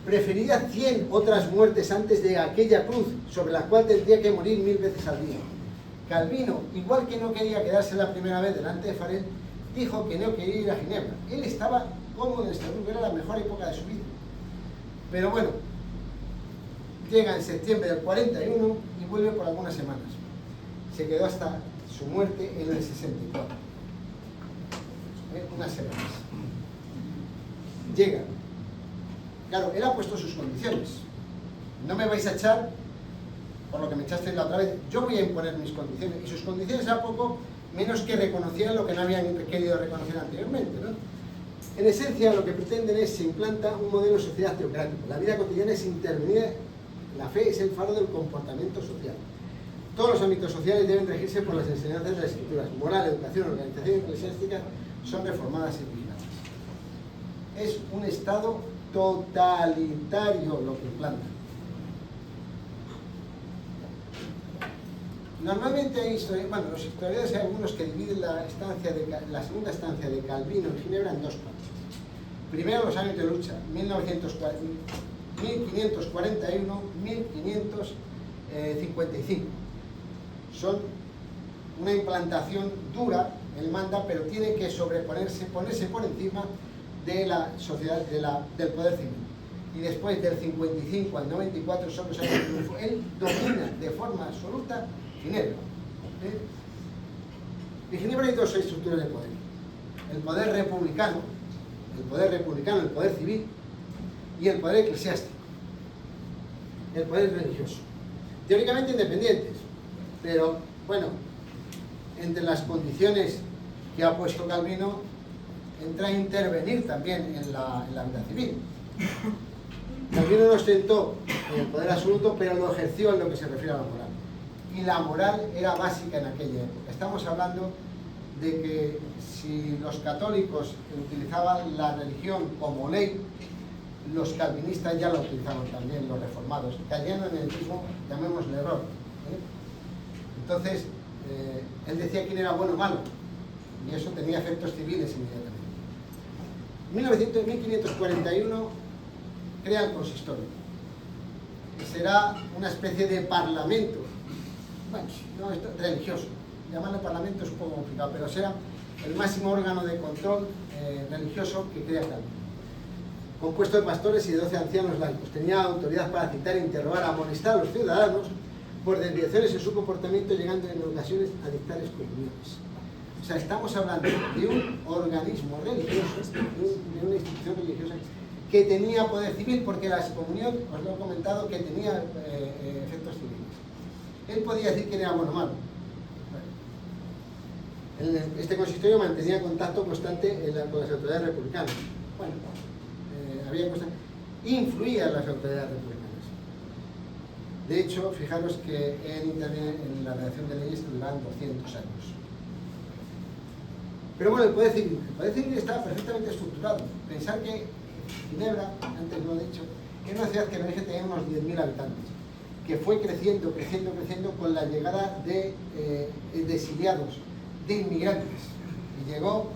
Preferiría 100 otras muertes antes de aquella cruz sobre la cual tendría que morir 1000 veces al día. Calvino, igual que no quería quedarse la primera vez delante de Farel, dijo que no quería ir a Ginebra. Él estaba cómodo en Estrasburgo, era la mejor época de su vida. Pero bueno, llega en septiembre del 41 y vuelve por algunas semanas. Se quedó hasta su muerte en el 64. Unas semanas. Llega. Claro, él ha puesto sus condiciones. No me vais a echar por lo que me echasteis la otra vez. Yo voy a imponer mis condiciones. Y sus condiciones a poco menos que reconocían lo que no habían querido reconocer anteriormente, ¿no? En esencia, lo que pretenden es se implanta un modelo de sociedad teocrático. La vida cotidiana es intervenida, la fe es el faro del comportamiento social. Todos los ámbitos sociales deben regirse por las enseñanzas de las escrituras. Moral, educación, organización eclesiástica son reformadas y vigiladas. Es un Estado totalitario lo que implanta. Normalmente hay los historiadores hay algunos que dividen la segunda estancia de Calvino en Ginebra en dos partes. Primero los años de lucha, 1541-1555. Son una implantación dura, él manda, pero tiene que ponerse por encima de la sociedad, del poder civil. Y después del 55 al 94 son los años de triunfo. Él domina de forma absoluta Ginebra. En Ginebra hay dos estructuras de poder. El poder republicano, el poder civil y el poder eclesiástico, el poder religioso. Teóricamente independientes, pero bueno, entre las condiciones que ha puesto Calvino entra a intervenir también en la vida civil. Calvino no ostentó el poder absoluto, pero lo ejerció en lo que se refiere a la moral. Y la moral era básica en aquella época. Estamos hablando de que si los católicos utilizaban la religión como ley, los calvinistas ya la utilizaban también, los reformados, cayendo en el mismo, llamémosle, error. Entonces, él decía quién era bueno o malo, y eso tenía efectos civiles inmediatamente. En 1541 crea el consistorio, que será una especie de parlamento, bueno, no, religioso. Llamarlo parlamento es un poco complicado, pero será el máximo órgano de control religioso que crea Calvino. Compuesto de pastores y de 12 ancianos laicos. Tenía autoridad para citar, interrogar, amonestar a los ciudadanos por desviaciones en su comportamiento, llegando en ocasiones a dictar excomuniones. O sea, estamos hablando de un organismo religioso, de una institución religiosa que tenía poder civil, porque la excomunión, os lo he comentado, que tenía efectos civiles. Él podía decir quién era bueno o malo. Este consistorio mantenía contacto constante con las autoridades republicanas. Bueno, había cosas. Influía en las autoridades republicanas. De hecho, fijaros que él interviene en la redacción de leyes que duran 200 años. Pero bueno, el poder civil estaba perfectamente estructurado. Pensar que Ginebra, antes lo he dicho, era una ciudad que en origen tenía unos 10.000 habitantes, que fue creciendo con la llegada de exiliados, de inmigrantes, y llegó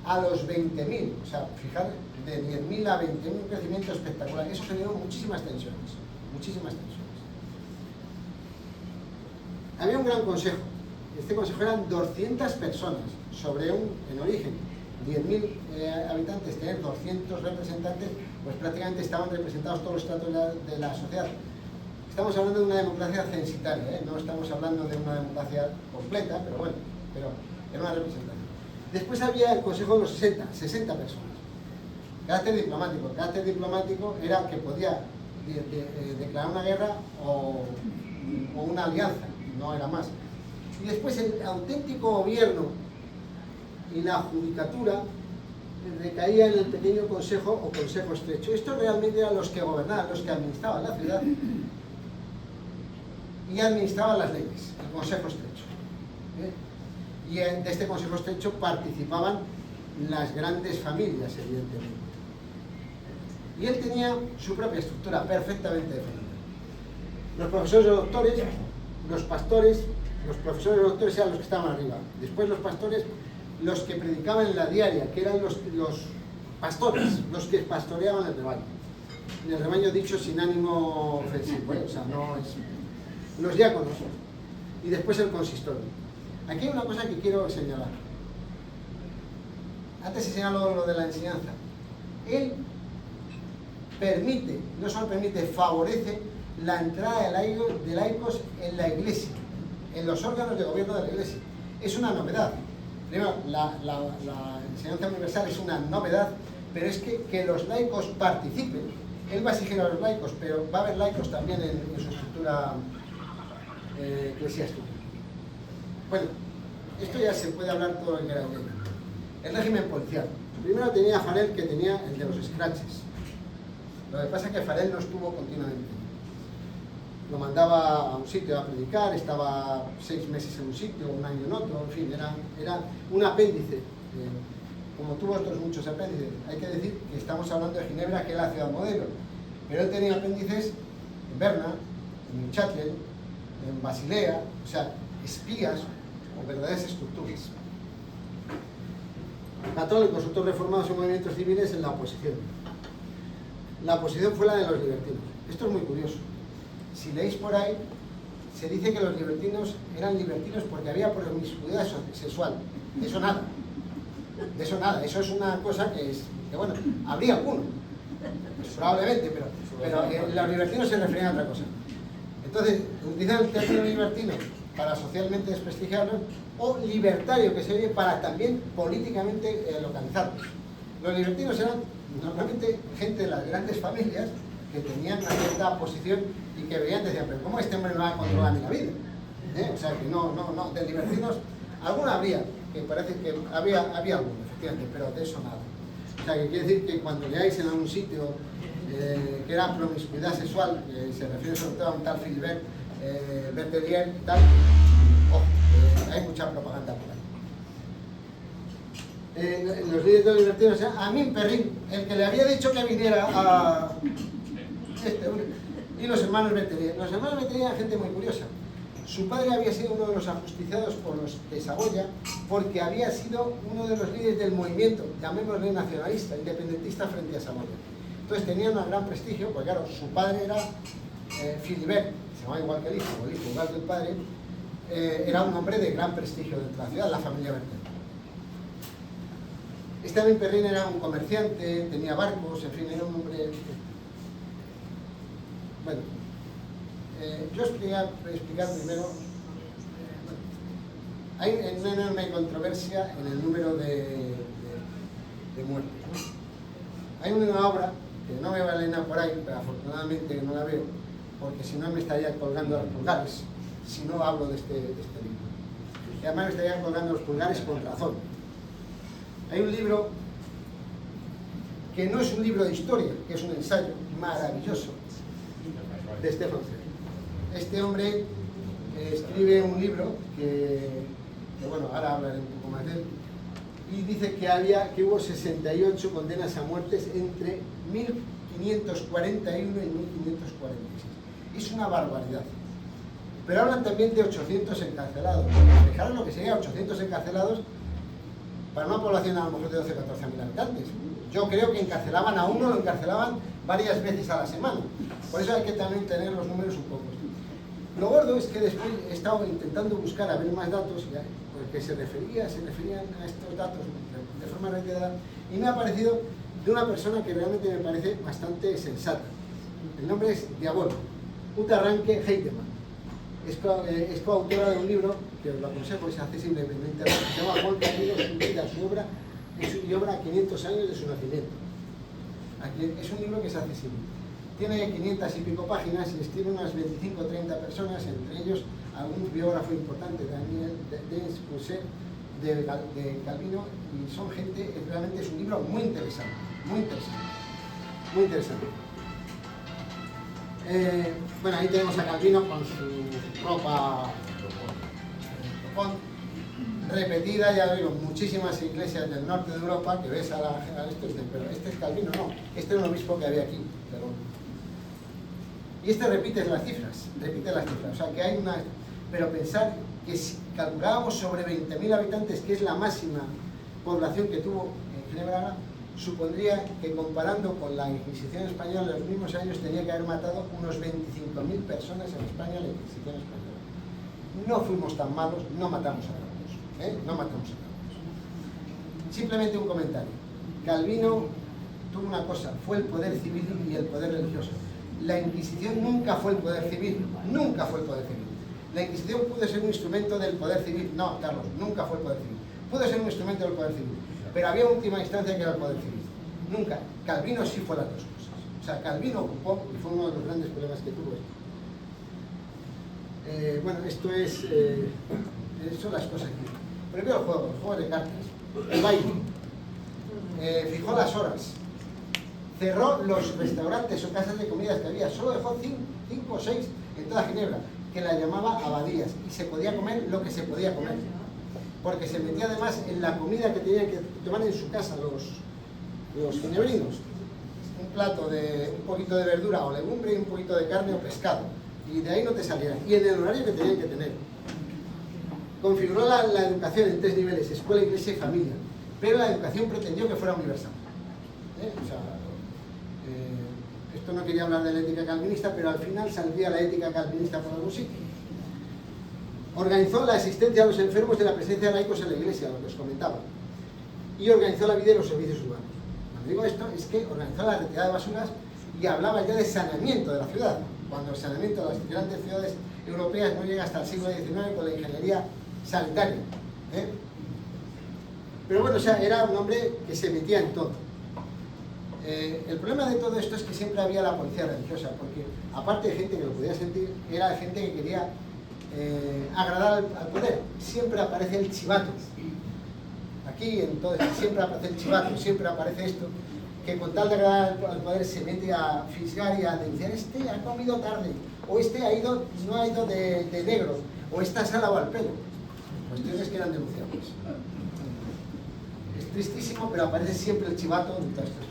a los 20.000, o sea, fijar, de 10.000 a 20.000, un crecimiento espectacular. Eso generó muchísimas tensiones. Había un gran consejo. Este consejo eran 200 personas sobre en origen, 10.000 habitantes, tener 200 representantes, pues prácticamente estaban representados todos los estratos de la sociedad. Estamos hablando de una democracia censitaria, no estamos hablando de una democracia completa, pero bueno, era una representación. Después había el consejo de los 60 personas. Carácter diplomático era que podía declarar una guerra o una alianza, no era más. Y después el auténtico gobierno y la judicatura recaía en el pequeño consejo o consejo estrecho. Estos realmente eran los que gobernaban, los que administraban la ciudad y administraban las leyes, el consejo estrecho. Y de este consejo estrecho participaban las grandes familias, evidentemente. Y él tenía su propia estructura perfectamente definida. Los profesores o doctores, los pastores, los profesores o doctores eran los que estaban arriba. Después los pastores, los que predicaban en la diaria, que eran los pastores, los que pastoreaban el rebaño. En el rebaño dicho sin ánimo ofensivo, o sea, no es... Los diáconos. Y después el consistorio. Aquí hay una cosa que quiero señalar. Antes se señaló lo de la enseñanza. él permite, no solo permite, favorece la entrada de laicos en la Iglesia, en los órganos de gobierno de la Iglesia. Es una novedad. Primero, la enseñanza universal es una novedad, pero es que los laicos participen. Él va a exigir a los laicos, pero va a haber laicos también en su estructura eclesiástica. Bueno, esto ya se puede hablar todo lo que era el régimen policial. Primero tenía Farel, que tenía el de los scratches. Lo que pasa es que Farel no estuvo continuamente. Lo mandaba a un sitio a predicar, estaba 6 meses en un sitio, 1 año en otro, en fin, era un apéndice. Como tuvo otros muchos apéndices. Hay que decir que estamos hablando de Ginebra, que es la ciudad modelo, pero él tenía apéndices en Berna, en Neuchâtel, en Basilea, o sea, espías o verdaderas estructuras. Católicos, otros reformados en movimientos civiles en la oposición. La oposición fue la de los libertinos. Esto es muy curioso. Si leéis por ahí, se dice que los libertinos eran libertinos porque había promiscuidad sexual. De eso nada. De eso nada. Eso es una cosa que bueno, habría alguno. Pues probablemente, pero los libertinos se referían a otra cosa. Entonces, utilizan el término libertino para socialmente desprestigiarlos, o libertario, que se oye para también políticamente localizarlos. Los libertinos eran normalmente gente de las grandes familias que tenían una cierta posición y que veían, decían, pero ¿cómo este hombre no va a controlar ni la vida? O sea, que no, de libertinos, alguna habría, que parece que había alguno, efectivamente, pero de eso nada. O sea, que quiere decir que cuando leáis en algún sitio que era promiscuidad sexual, se refiere sobre todo a un tal Philibert Bertelier y tal, hay mucha propaganda por ahí. Los líderes de los libertinos, Amin Perrin, el que le había dicho que viniera a y los hermanos Bertelier. Los hermanos Bertelier eran gente muy curiosa. Su padre había sido uno de los ajusticiados por los de Saboya porque había sido uno de los líderes del movimiento, llamémosle nacionalista, independentista frente a Saboya. Entonces tenía un gran prestigio, porque claro, su padre era Philibert, se llamaba igual que el hijo igual que el padre, era un hombre de gran prestigio dentro de la ciudad, la familia Bertelier. Este Amin Perrin era un comerciante, tenía barcos, en fin, era un hombre... Bueno, yo explicar primero... hay una enorme controversia en el número de muertes, ¿no? Hay una obra que no me va a leer por ahí, pero afortunadamente no la veo, porque si no me estaría colgando los pulgares, si no hablo de este libro. Y además me estaría colgando los pulgares con razón. Hay un libro que no es un libro de historia, que es un ensayo maravilloso de Stefan Zweig. Este hombre escribe un libro que bueno, ahora hablaré un poco más de él, y dice que hubo 68 condenas a muertes entre 1541 y 1546. Es una barbaridad. Pero hablan también de 800 encarcelados. Fijaros lo que sería 800 encarcelados para una población a lo mejor de 12 o 14.000 habitantes. Yo creo que encarcelaban a uno, lo encarcelaban varias veces a la semana. Por eso hay que también tener los números un poco. Lo gordo es que después he estado intentando buscar a ver más datos, porque se referían a estos datos de forma reiterada, y me ha parecido de una persona que realmente me parece bastante sensata. El nombre es Diabolo, Uta Ranke Heitemann. Es coautora de un libro que os lo aconsejo, es accesible en internet, se llama Juan Camilo, su vida, su obra a 500 años de su nacimiento. Aquí, es un libro que es accesible. Tiene 500 y pico páginas y tiene unas 25 o 30 personas, entre ellos algún biógrafo importante, Daniel Denis Pousset, de Calvino, y son gente, realmente es un libro muy interesante, muy interesante, muy interesante. Bueno, ahí tenemos a Calvino con su ropa repetida, ya digo, muchísimas iglesias del norte de Europa que ves a esto, pero este es Calvino, no, este era un obispo que había aquí, pero... Y este repite las cifras, o sea que hay una... Pero pensar que si calculábamos sobre 20.000 habitantes, que es la máxima población que tuvo en Ginebra, supondría que comparando con la Inquisición española en los mismos años tenía que haber matado unos 25.000 personas en España la Inquisición española. No fuimos tan malos, no matamos a todos, no matamos a todos. Simplemente un comentario. Calvino tuvo una cosa, fue el poder civil y el poder religioso. La Inquisición nunca fue el poder civil, nunca fue el poder civil. La Inquisición pudo ser un instrumento del poder civil, no, Carlos, nunca fue el poder civil. Pudo ser un instrumento del poder civil, pero había última instancia que era el poder civil. Nunca. Calvino sí fue las dos cosas. O sea, Calvino ocupó, y fue uno de los grandes problemas que tuvo esto. Bueno, esto es, son las cosas aquí. Primero el juego de cartas, el baile. Fijó las horas. Cerró los restaurantes o casas de comidas que había. Solo dejó 5 o 6 en toda Ginebra, que la llamaba abadías. Y se podía comer lo que se podía comer. Porque se metía además en la comida que tenían que tomar en su casa los ginebrinos. Un plato de un poquito de verdura o legumbre y un poquito de carne o pescado. Y de ahí no te salieran. Y en el horario que tenían que tener. Configuró la educación en 3 niveles, escuela, iglesia y familia. Pero la educación pretendió que fuera universal. O sea, esto no quería hablar de la ética calvinista, pero al final saldría la ética calvinista por algún sitio. Organizó la asistencia a los enfermos de la presencia de laicos en la iglesia, lo que os comentaba. Y organizó la vida y los servicios urbanos. Cuando digo esto, es que organizó la retirada de basuras y hablaba ya de saneamiento de la ciudad, cuando el saneamiento de las grandes ciudades europeas no llega hasta el siglo XIX con la ingeniería sanitaria. Pero bueno, o sea, era un hombre que se metía en todo. El problema de todo esto es que siempre había la policía religiosa, porque aparte de gente que lo podía sentir, era gente que quería agradar al poder. Siempre aparece el chivato. Aquí, entonces, siempre aparece el chivato, siempre aparece esto, que con tal de agradar al poder se mete a fisgar y a denunciar: este ha comido tarde, o este no ha ido de negro, o esta se ha lavado el pelo. Cuestiones que eran denunciables. Es tristísimo, pero aparece siempre el chivato en todas estas.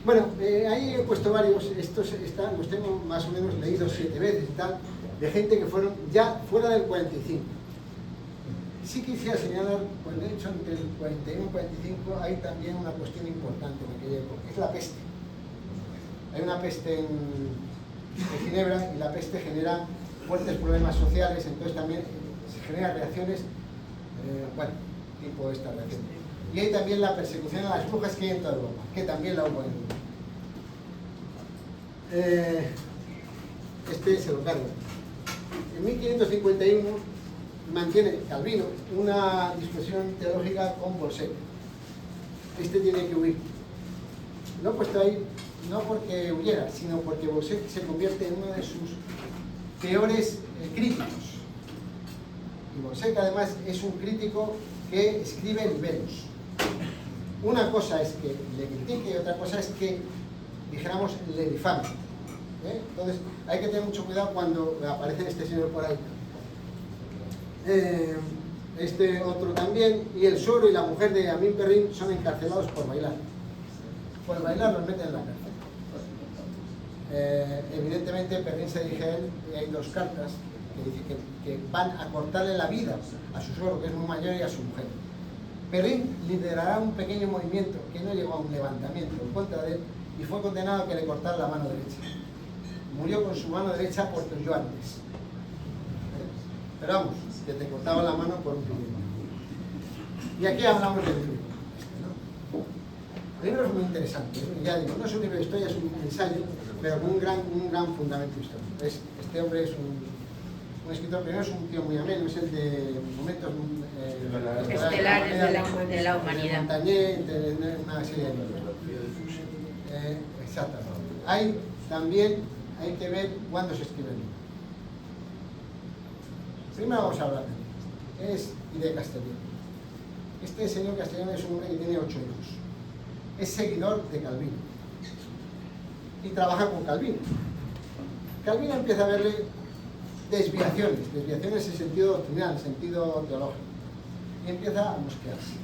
Bueno, ahí he puesto varios, estos los tengo más o menos leídos 7 veces y tal, de gente que fueron ya fuera del 45. Sí quisiera señalar, pues de hecho entre el 41 y el 45 hay también una cuestión importante en aquella época, que es la peste. Hay una peste en Ginebra y la peste genera fuertes problemas sociales, entonces también se generan reacciones, bueno, tipo esta reacción. Y hay también la persecución a las brujas que hay en toda Europa, que también la hubo en Europa. Este se lo cargo. En 1551 mantiene Calvino una discusión teológica con Bolsec. Este tiene que huir. Lo he puesto ahí no porque huyera, sino porque Bolsec se convierte en uno de sus peores críticos. Y Bolsec además es un crítico que escribe libelos. Una cosa es que le critique y otra cosa es que, dijéramos, le difame. Entonces hay que tener mucho cuidado cuando aparece este señor por ahí. Este otro también, y el suegro y la mujer de Amin Perrin son encarcelados por bailar. Por bailar los meten en la cárcel. Evidentemente Perrin se dirige a él y hay 2 cartas que dicen que van a cortarle la vida a su suegro, que es muy mayor, y a su mujer. Perrin liderará un pequeño movimiento que no llegó a un levantamiento en contra de él y fue condenado a que le cortara la mano derecha. Murió con su mano derecha por tuyó antes. Pero vamos, que te cortaba la mano por un pimiento. Y aquí hablamos del libro. El libro es muy interesante, ya digo, no es un libro de historia, es un ensayo, pero con un gran fundamento histórico. Este hombre es un escritor, primero es un tío muy ameno, es el de momentos estelares de la humanidad. Montañé, una serie de libros. Exactamente. También hay que ver cuándo se escribe el libro. Primero vamos a hablar de él. Es de Castellón. Este señor Castellón es un hombre que tiene 8 hijos. Es seguidor de Calvino. Y trabaja con Calvino. Calvino empieza a verle desviaciones en sentido doctrinal, en sentido teológico. Y empieza a mosquearse.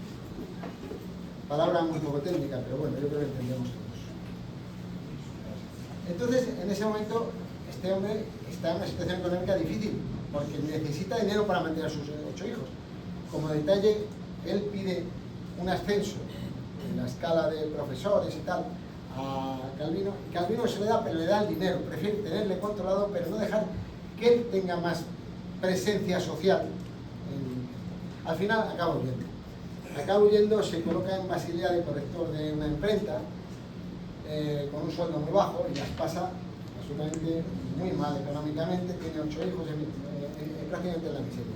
Palabra muy poco técnica, pero bueno, yo creo que entendemos todos. Entonces, en ese momento, este hombre está en una situación económica difícil, porque necesita dinero para mantener a sus 8 hijos. Como detalle, él pide un ascenso en la escala de profesores y tal a Calvino. Calvino se le da, pero le da el dinero. Prefiere tenerle controlado, pero no dejar que él tenga más presencia social. Al final acaba huyendo. acaba huyendo, se coloca en Basilea de corrector de una imprenta, con un sueldo muy bajo, y las pasa absolutamente muy mal económicamente, tiene 8 hijos, prácticamente en la miseria.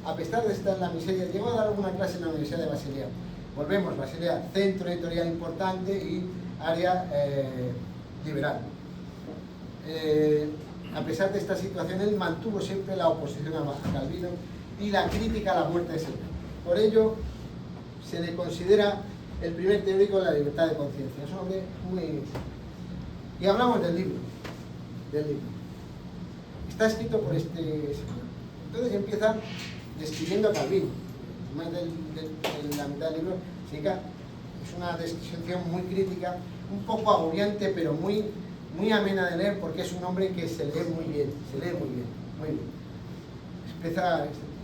A pesar de estar en la miseria, llegó a dar alguna clase en la Universidad de Basilea. Volvemos, Basilea, centro editorial importante y área liberal. A pesar de esta situación, él mantuvo siempre la oposición a Calvino y la crítica a la muerte de Séneca. Por ello, se le considera el primer teórico de la libertad de conciencia. Es un hombre muy... Y hablamos del libro. Está escrito por este señor. Entonces empieza describiendo a Calvino. Más de la mitad del libro es una descripción muy crítica, un poco agobiante, pero muy amena de leer, porque es un hombre que se lee muy bien, muy bien.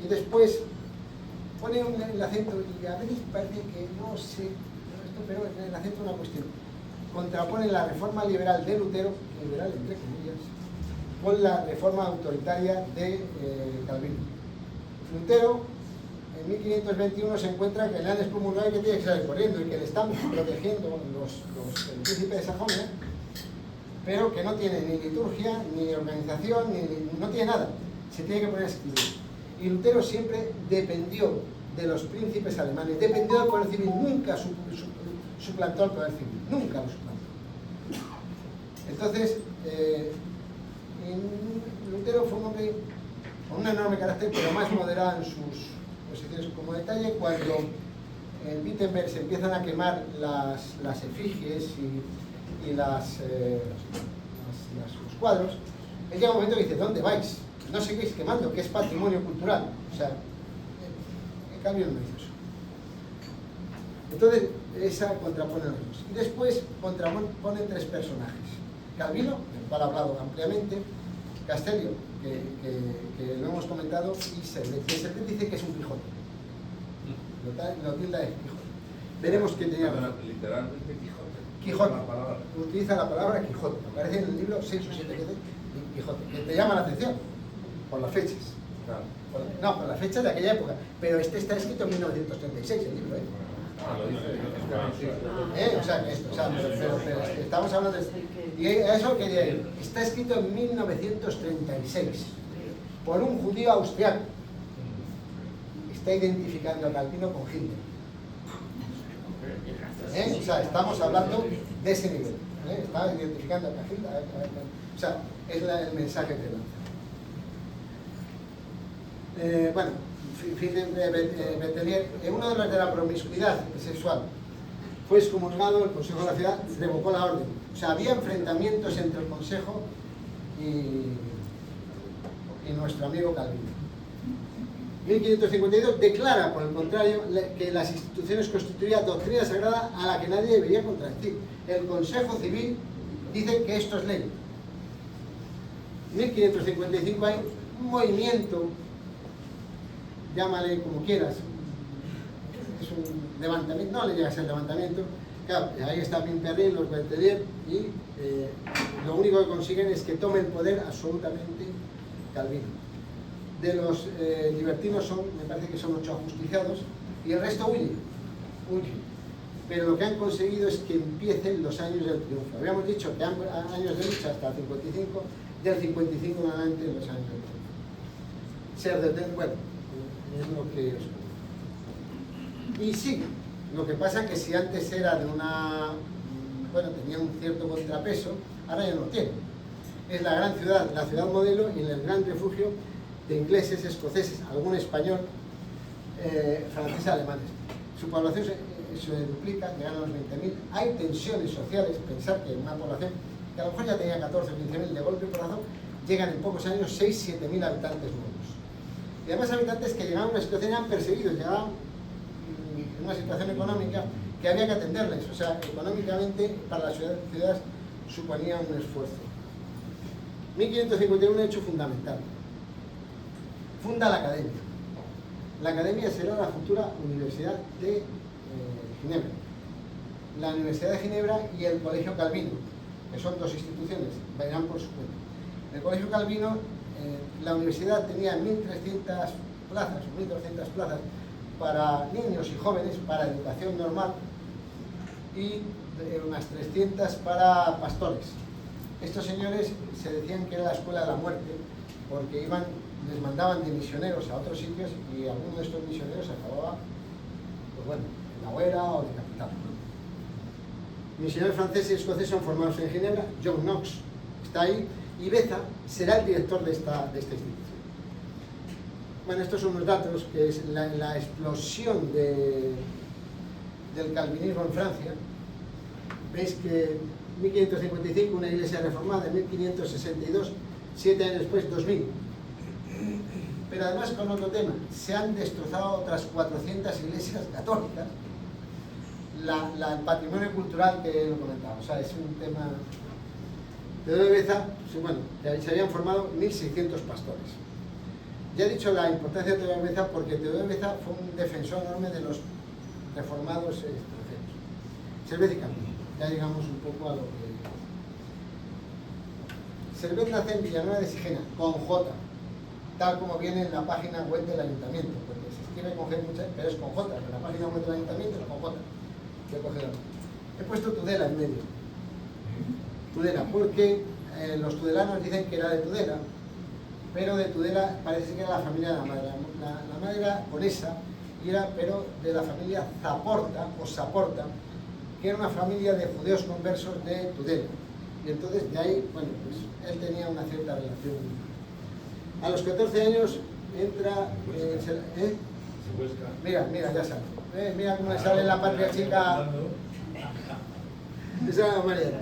Y después pone el acento, y a veces parece que no sé, pero el acento es una cuestión. Contrapone la reforma liberal de Lutero, liberal entre comillas, con la reforma autoritaria de Calvino. Lutero, en 1521, se encuentra que le han excomulgado y que tiene que salir corriendo, y que le están protegiendo el príncipe de Sajonia, pero que no tiene ni liturgia, ni organización, no tiene nada. Se tiene que poner a escribir. Y Lutero siempre dependió de los príncipes alemanes, dependió del poder civil, nunca suplantó al poder civil, nunca lo suplantó. Entonces, Lutero fue un hombre con un enorme carácter, pero más moderado en sus posiciones. Como detalle, cuando en Wittenberg se empiezan a quemar las efigies y los cuadros, él llega un momento que dice: ¿dónde vais? No seguís quemando, que es patrimonio cultural. O sea, en cambio no dice eso. Entonces, esa contrapone los dos. Y después contrapone 3 personajes: Calvino, del cual ha hablado ampliamente; Castellio, que lo hemos comentado; y Servet. Y Servet dice que es un Quijote. Lo tilda de Quijote. Veremos que tenía... Literalmente Quijote. Quijote. La palabra. Utiliza la palabra Quijote. Aparece en el libro 6 o 7 veces Quijote. Que te llama la atención por las fechas. Claro. No, por las fechas de aquella época. Pero este está escrito en 1936, el libro, ¿eh? Lo dice. O sea, que esto, pero estamos hablando de... Y a eso quería ir. Está escrito en 1936 por un judío austriaco. Está identificando a Calvino con Hitler. O sea, estamos hablando de ese nivel. Está identificando a Hitler. O sea, es el mensaje que lanza. Bueno, Bertelier, uno de los de la promiscuidad sexual, fue excomulgado. El Consejo de la Ciudad revocó la orden. O sea, había enfrentamientos entre el Consejo y nuestro amigo Calvino. 1552 declara, por el contrario, que las instituciones constituían doctrina sagrada a la que nadie debería contradecir. El Consejo Civil dice que esto es ley. 1555 hay un movimiento, llámale como quieras, es un levantamiento, no le llega a ser levantamiento. Claro, ahí está Pimperrin, los Bertelier, y lo único que consiguen es que tome el poder absolutamente Calvino. De los libertinos me parece que son 8 ajusticiados, y el resto huye. Pero lo que han conseguido es que empiecen los años del triunfo. Habíamos dicho que años de lucha hasta el 55, del 55 en adelante los años del triunfo. Ser de bueno, es lo que os... Y sí, lo que pasa es que si antes era de una... bueno, tenía un cierto contrapeso, ahora ya no lo tiene. Es la gran ciudad, la ciudad modelo, y el gran refugio de ingleses, escoceses, algún español, franceses, alemanes. Su población se duplica, llegan a los 20.000. Hay tensiones sociales. Pensar que una población que a lo mejor ya tenía 14 o 15.000, de golpe y porrazo llegan en pocos años 6.000 o 7.000 habitantes nuevos. Y además habitantes que llegaban a una situación, eran perseguidos, llegaban en una situación económica que había que atenderles. O sea, económicamente para las ciudades suponía un esfuerzo. 1551, un hecho fundamental. Funda la Academia. La Academia será la futura Universidad de Ginebra. La Universidad de Ginebra y el Colegio Calvino, que son 2 instituciones, vayan por su cuenta. El Colegio Calvino, la universidad tenía 1.300 plazas, o 1.200 plazas, para niños y jóvenes, para educación normal, y unas 300 para pastores. Estos señores se decían que era la escuela de la muerte, porque les mandaban de misioneros a otros sitios y alguno de estos misioneros acababa, pues bueno, en la hoguera o decapitado. Misioneros franceses y escoceses son formados en Ginebra. John Knox está ahí y Beza será el director de esta institución. Bueno, estos son unos datos, que es la explosión del calvinismo en Francia. Veis que en 1555 una iglesia reformada, en 1562, 7 años después, 2000. Pero además con otro tema, se han destrozado otras 400 iglesias católicas. El patrimonio cultural que lo comentaba, o sea, es un tema. Teodoro de Beza, bueno, se habían formado 1600 pastores. Ya he dicho la importancia de Teodoro de Beza porque Teodoro de Beza fue un defensor enorme de los reformados extranjeros. Servet y Calvin, ya llegamos un poco a lo que. Servet nace en Villanueva de Sigena, con J, tal como viene en la página web del ayuntamiento, porque se escribe con G muchas, pero es con J, en la página web del ayuntamiento es con J. He puesto Tudela en medio. Tudela, porque los tudelanos dicen que era de Tudela, pero de Tudela parece que era la familia de la madre. La madre era conesa, y era, pero de la familia Zaporta, o Saporta, que era una familia de judíos conversos de Tudela. Y entonces de ahí, bueno, pues él tenía una cierta relación. A los 14 años entra... Mira, ya sale. Mira cómo le sale la patria chica. Esa María.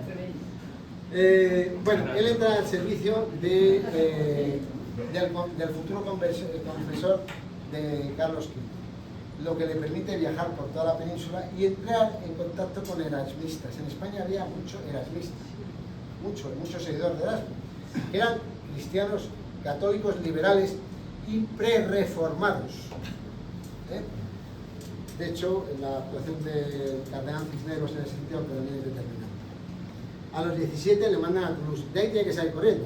Bueno, él entra al servicio del futuro confesor de Carlos V, lo que le permite viajar por toda la península y entrar en contacto con erasmistas. En España había mucho erasmista, muchos seguidores de Erasmo, que eran cristianos católicos liberales y pre-reformados. De hecho, la actuación del cardenal Cisneros en ese sentido también es determinante. A los 17 le mandan a Toulouse. De ahí tiene que salir corriendo,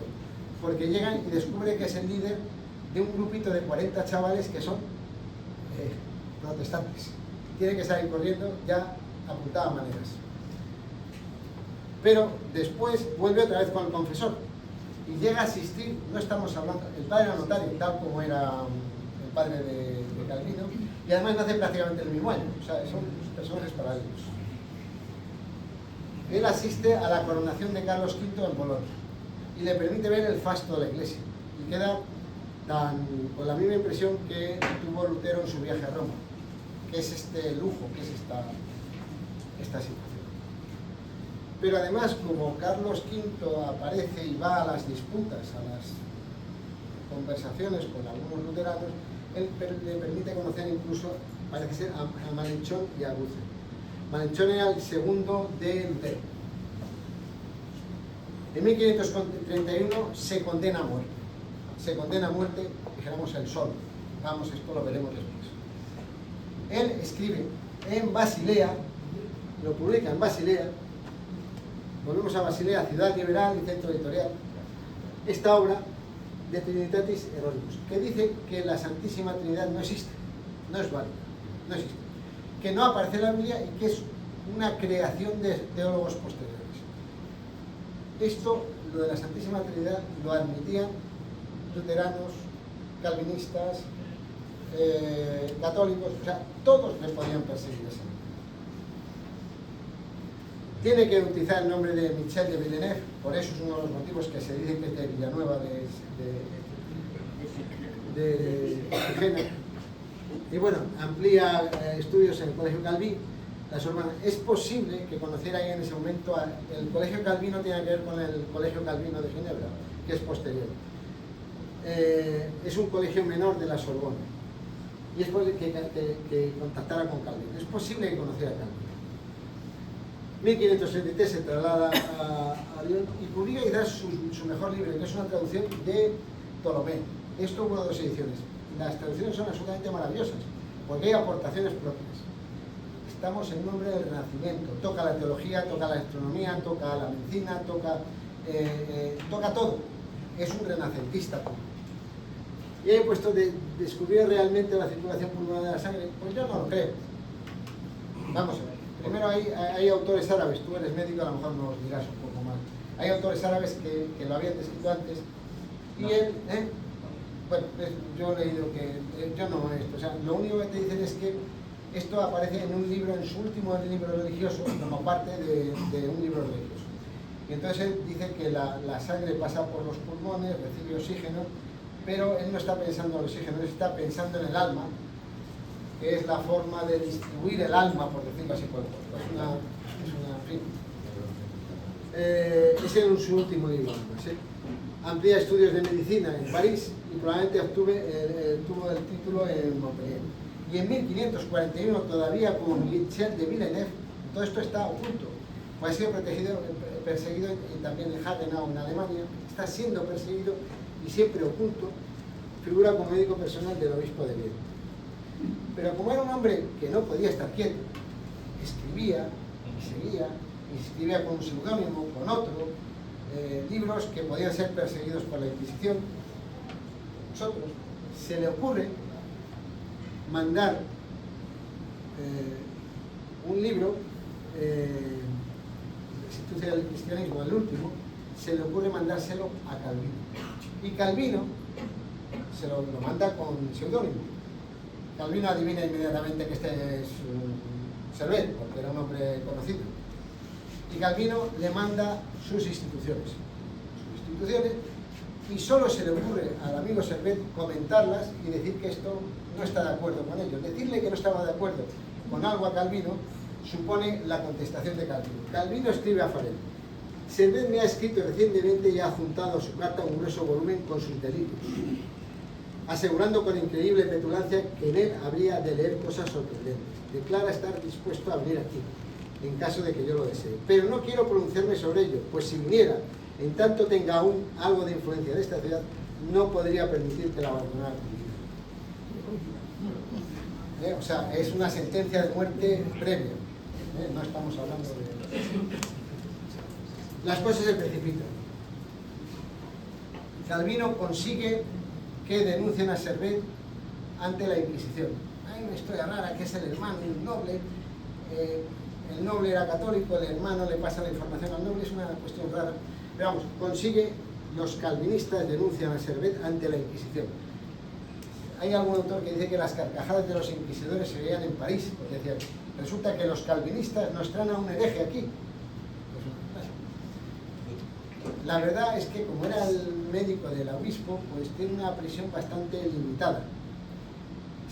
porque llegan y descubre que es el líder de un grupito de 40 chavales que son protestantes. Tiene que salir corriendo, ya apuntaba maneras. Pero después vuelve otra vez con el confesor y llega a asistir, no estamos hablando, el padre era notario, tal como era el padre de Calvino, y además nace prácticamente el mismo año, o sea, son personajes paralelos. Él asiste a la coronación de Carlos V en Bolonia y le permite ver el fasto de la iglesia y queda con la misma impresión que tuvo Lutero en su viaje a Roma, que es este lujo, que es esta situación. Pero además, como Carlos V aparece y va a las disputas, a las conversaciones con algunos luteranos, él le permite conocer incluso, parece ser, a Melanchthon y a Luther. Melanchthon era el segundo de Lutero. En 1531 se condena a muerte. Se condena a muerte, dijéramos, el sol. Vamos, esto lo veremos después. Él escribe en Basilea, lo publica en Basilea, volvemos a Basilea, ciudad liberal y centro editorial, esta obra de Trinitatis Erroneus, que dice que la Santísima Trinidad no existe, no es válida, no existe, que no aparece en la Biblia y que es una creación de teólogos posteriores. Esto, lo de la Santísima Trinidad, lo admitían luteranos, calvinistas, católicos, o sea, todos le podían perseguir así. Tiene que utilizar el nombre de Michel de Villeneuve, por eso es uno de los motivos que se dice que es de Villanueva de Sigena. Y bueno, amplía estudios en el Colegio Calví, la Sorbona. Es posible que conociera ahí en ese momento, el Colegio Calvino tiene que ver con el Colegio Calvino de Ginebra, que es posterior. Es un colegio menor de la Sorbona, y es posible que contactara con Calvino. Es posible que conociera a Calvino. 1533 se traslada a Lyon y publica quizás su mejor libro, que es una traducción de Ptolomeo. Esto hubo 2 ediciones. Las traducciones son absolutamente maravillosas, porque hay aportaciones propias. Estamos en nombre del Renacimiento. Toca la teología, toca la astronomía, toca la medicina, toca todo. Es un renacentista. Y he puesto descubrir realmente la circulación pulmonar de la sangre. Pues yo no lo creo. Vamos a ver. Primero hay autores árabes, tú eres médico, a lo mejor nos dirás un poco más. Hay autores árabes que lo habían descrito antes. Y él, bueno, yo he leído que, yo no esto, o sea, lo único que te dicen es que esto aparece en un libro, en su último libro religioso, como parte de un libro religioso. Y entonces él dice que la sangre pasa por los pulmones, recibe oxígeno, pero él no está pensando en el oxígeno, él está pensando en el alma, que es la forma de distribuir el alma, por decirlo así, por el cuerpo. En fin. Ese es su último libro, ¿sí? Amplía estudios de medicina en París y probablemente tuvo el título en Montpellier. Y en 1541, todavía con Michel de Villeneuve, todo esto está oculto. Pues ha sido perseguido y también en Hagenau, en Alemania, está siendo perseguido y siempre oculto, figura como médico personal del obispo de Viena. Pero como era un hombre que no podía estar quieto, escribía y seguía, y escribía con un seudónimo, con otro, libros que podían ser perseguidos por la Inquisición. Nosotros se le ocurre mandar un libro, la Institución del Cristianismo, el último, se le ocurre mandárselo a Calvino. Y Calvino se lo manda con seudónimo. Calvino adivina inmediatamente que este es Servet, porque era un hombre conocido. Y Calvino le manda sus instituciones, y solo se le ocurre al amigo Servet comentarlas y decir que esto no está de acuerdo con ello. Decirle que no estaba de acuerdo con algo a Calvino supone la contestación de Calvino. Calvino escribe a Farel: Servet me ha escrito recientemente y ha juntado a su carta un grueso volumen con sus delirios, asegurando con increíble petulancia que en él habría de leer cosas sorprendentes. Declara estar dispuesto a venir aquí, en caso de que yo lo desee. Pero no quiero pronunciarme sobre ello, pues si viniera, en tanto tenga aún algo de influencia de esta ciudad, no podría permitir que la abandonara con vida. O sea, es una sentencia de muerte previa. No estamos hablando de... Las cosas se precipitan. Calvino consigue que denuncien a Servet ante la Inquisición. Hay una historia rara que es el hermano de un noble. El noble era católico, el hermano le pasa la información al noble, es una cuestión rara. Pero vamos, consigue, los calvinistas denuncian a Servet ante la Inquisición. Hay algún autor que dice que las carcajadas de los inquisidores se veían en París, porque decían, resulta que los calvinistas nos traen a un hereje aquí. La verdad es que como era el médico del obispo, pues tiene una prisión bastante limitada.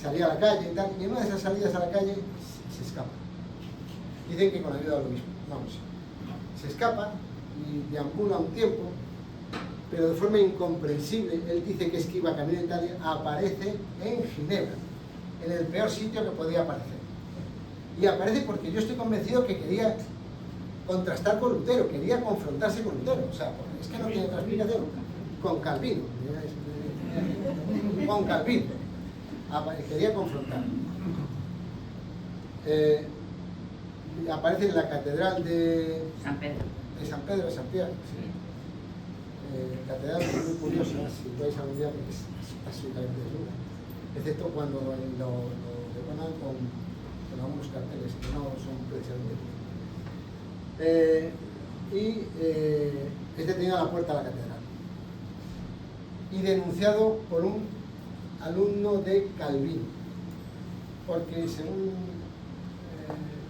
Salía a la calle y tal, y en una de esas salidas a la calle se escapa. Dicen que con la ayuda del obispo, vamos. Se escapa y deambula un tiempo, pero de forma incomprensible, él dice que es que iba camino a Italia, aparece en Ginebra, en el peor sitio que podía aparecer. Y aparece porque yo estoy convencido que quería contrastar con Lutero, quería confrontarse con Lutero, o sea, es que no tiene otra explicación, con Calvino, con Calvino, quería confrontar. Aparece en la catedral de San Pedro. San Pedro, de San Pierre, sí. Catedral muy curiosa, si vais a un día, porque es absolutamente desnuda, excepto cuando lo decoran con algunos carteles que no son precisamente. Es detenido a la puerta de la catedral y denunciado por un alumno de Calvino, porque según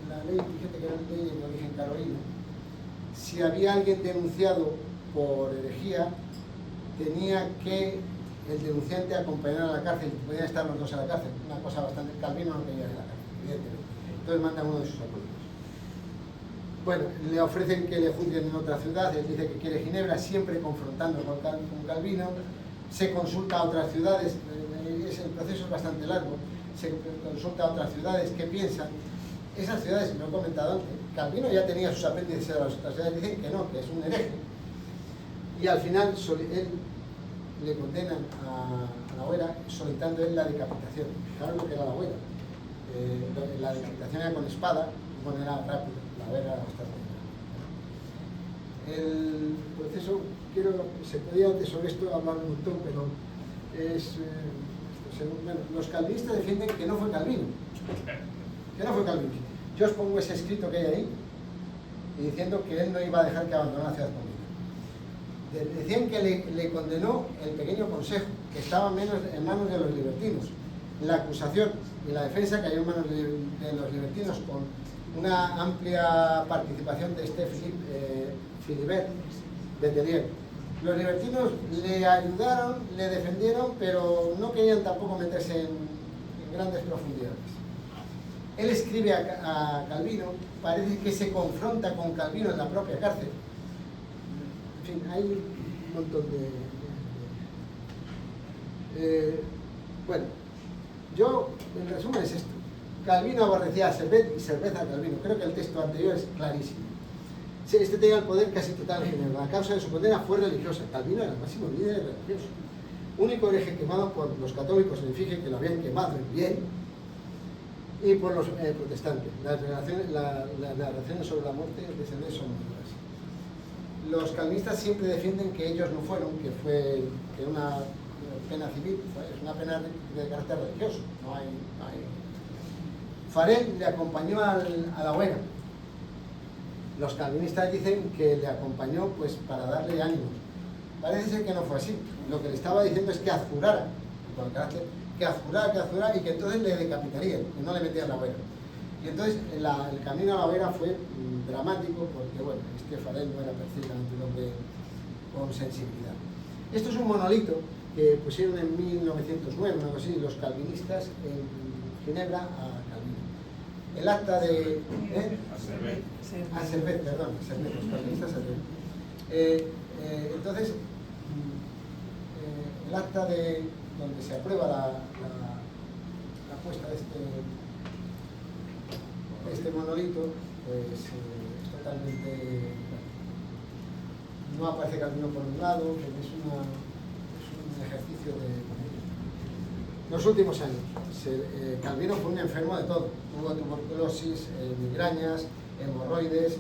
la ley, fíjate que era una ley de origen carolino, si había alguien denunciado por herejía, tenía que el denunciante acompañar a la cárcel, podían estar los dos en la cárcel, una cosa bastante... Calvino no quería ir a la cárcel, evidentemente. Entonces manda a uno de sus alumnos. Bueno, le ofrecen que le juzguen en otra ciudad, él dice que quiere Ginebra, siempre confrontando con Calvino, se consulta a otras ciudades, el proceso es bastante largo, se consulta a otras ciudades, ¿qué piensan? Esas ciudades, lo he comentado antes, Calvino ya tenía sus apéndices de las otras ciudades, dicen que no, que es un hereje. Y al final él le condenan a la hoguera solicitando él la decapitación. Fijaros lo que era la hoguera. La decapitación era con espada, bueno, era rápido, la hoguera era bastante rápida. El proceso, se podía antes sobre esto hablar un montón, pero bueno, los calvinistas defienden que no fue Calvino. Que no fue Calvino. Yo os pongo ese escrito que hay ahí, y diciendo que él no iba a dejar que abandonara la ciudad común. Decían que le condenó el pequeño consejo, que estaba en manos de los libertinos. La acusación y la defensa cayó en manos de los libertinos, con una amplia participación de Philibert Bethereau. Los libertinos le ayudaron, le defendieron, pero no querían tampoco meterse en grandes profundidades. Él escribe a Calvino, parece que se confronta con Calvino en la propia cárcel. En fin, hay un montón de... bueno, yo, en resumen, es esto. Calvino aborrecía a Servet y Servet a Calvino. Creo que el texto anterior es clarísimo. Este tenía el poder casi total en Ginebra. La causa de su condena fue religiosa. Calvino era el máximo líder religioso. Único hereje quemado por los católicos en Efigie, que lo habían quemado en bien, y por los protestantes. Las narraciones sobre la muerte de Servet son muy duras. Los calvinistas siempre defienden que ellos no fueron, que una pena civil, es una pena de carácter religioso. No hay... Farel le acompañó a la hoguera. Los calvinistas dicen que le acompañó pues para darle ánimos. Parece ser que no fue así. Lo que le estaba diciendo es que azurara, con el carácter, que azurara y que entonces le decapitarían, que no le metían la hoguera. Y entonces el camino a la hoguera fue dramático, porque bueno, Farel no era precisamente un hombre con sensibilidad. Esto es un monolito que pusieron en 1909, una cosa así, los calvinistas en Ginebra a Calvino. El acta de... A Servet, perdón, Servet, los calvinistas Servet. Entonces, el acta de donde se aprueba la puesta de este monolito, pues es totalmente... No aparece Calvino por un lado, es un ejercicio de... Los últimos años, Calvino fue un enfermo de todo. Tuvo tuberculosis, migrañas, hemorroides,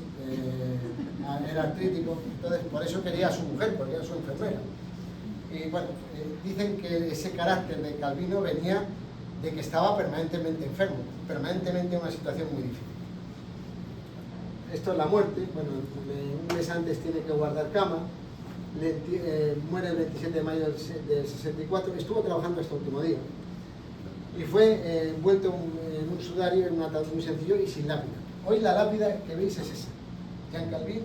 era artrítico. Entonces, por eso quería a su mujer, porque era su enfermera. Y bueno, dicen que ese carácter de Calvino venía de que estaba permanentemente enfermo, permanentemente en una situación muy difícil. Esto es la muerte. Bueno, un mes antes tiene que guardar cama. Muere el 27 de mayo del 64, estuvo trabajando hasta el último día y fue envuelto en un sudario, en un ataúd muy sencillo y sin lápida. Hoy la lápida que veis es esa, Jean Calvin,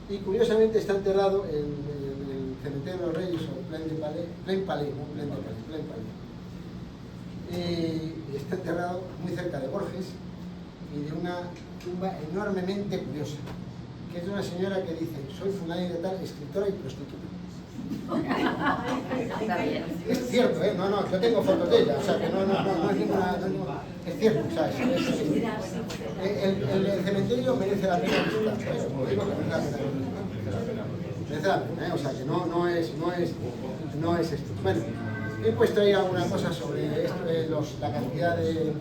y curiosamente está enterrado en el cementerio de los Reyes, o Plain Palais, y está enterrado muy cerca de Borges y de una tumba enormemente curiosa, que es de una señora que dice: soy fulana y de tal, escritora y prostituta. Es cierto, ¿eh? No, yo tengo fotos de ella, o sea que no es ninguna... es cierto, o sea, el cementerio merece la pena visitar, digo que merece la pena, o sea que no es esto. Bueno, he puesto ahí alguna cosa sobre esto, la cantidad de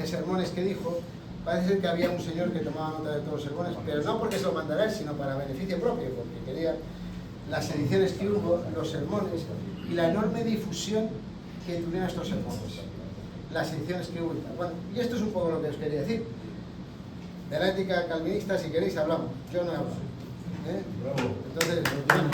sermones que dijo. Parece ser que había un señor que tomaba nota de todos los sermones, pero no porque se lo mandara él, sino para beneficio propio, porque quería las ediciones que hubo, los sermones y la enorme difusión que tuvieron estos sermones, las ediciones que hubo. Bueno, y esto es un poco lo que os quería decir. De la ética calvinista, si queréis, hablamos. Yo no he hablado. Entonces, bueno,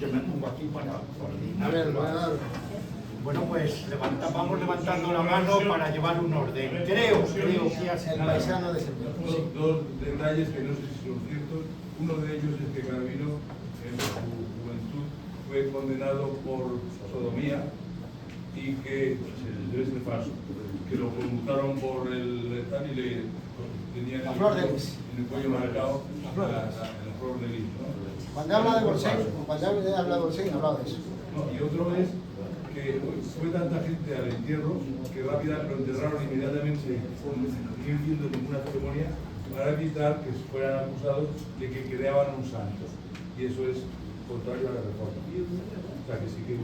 yo me pongo aquí para... A ver, Bueno, pues vamos levantando la mano para llevar un orden. Creo que hace el paisano de Sevilla. Dos detalles que no sé si son ciertos. Uno de ellos es que Calvino, en su juventud, fue condenado por sodomía y que, debe ser falso, que lo conmutaron por el tal y le tenían la flor de lis. En el cuello marcado la flor de lis, ¿no? Cuando habla de Bolsey, hablaba de eso. No, y otro es que fue tanta gente al entierro que rápida lo enterraron inmediatamente sin haciendo ninguna ceremonia para evitar que fueran acusados de que creaban un santo. y eso es contrario a la reforma. O sea que sí que...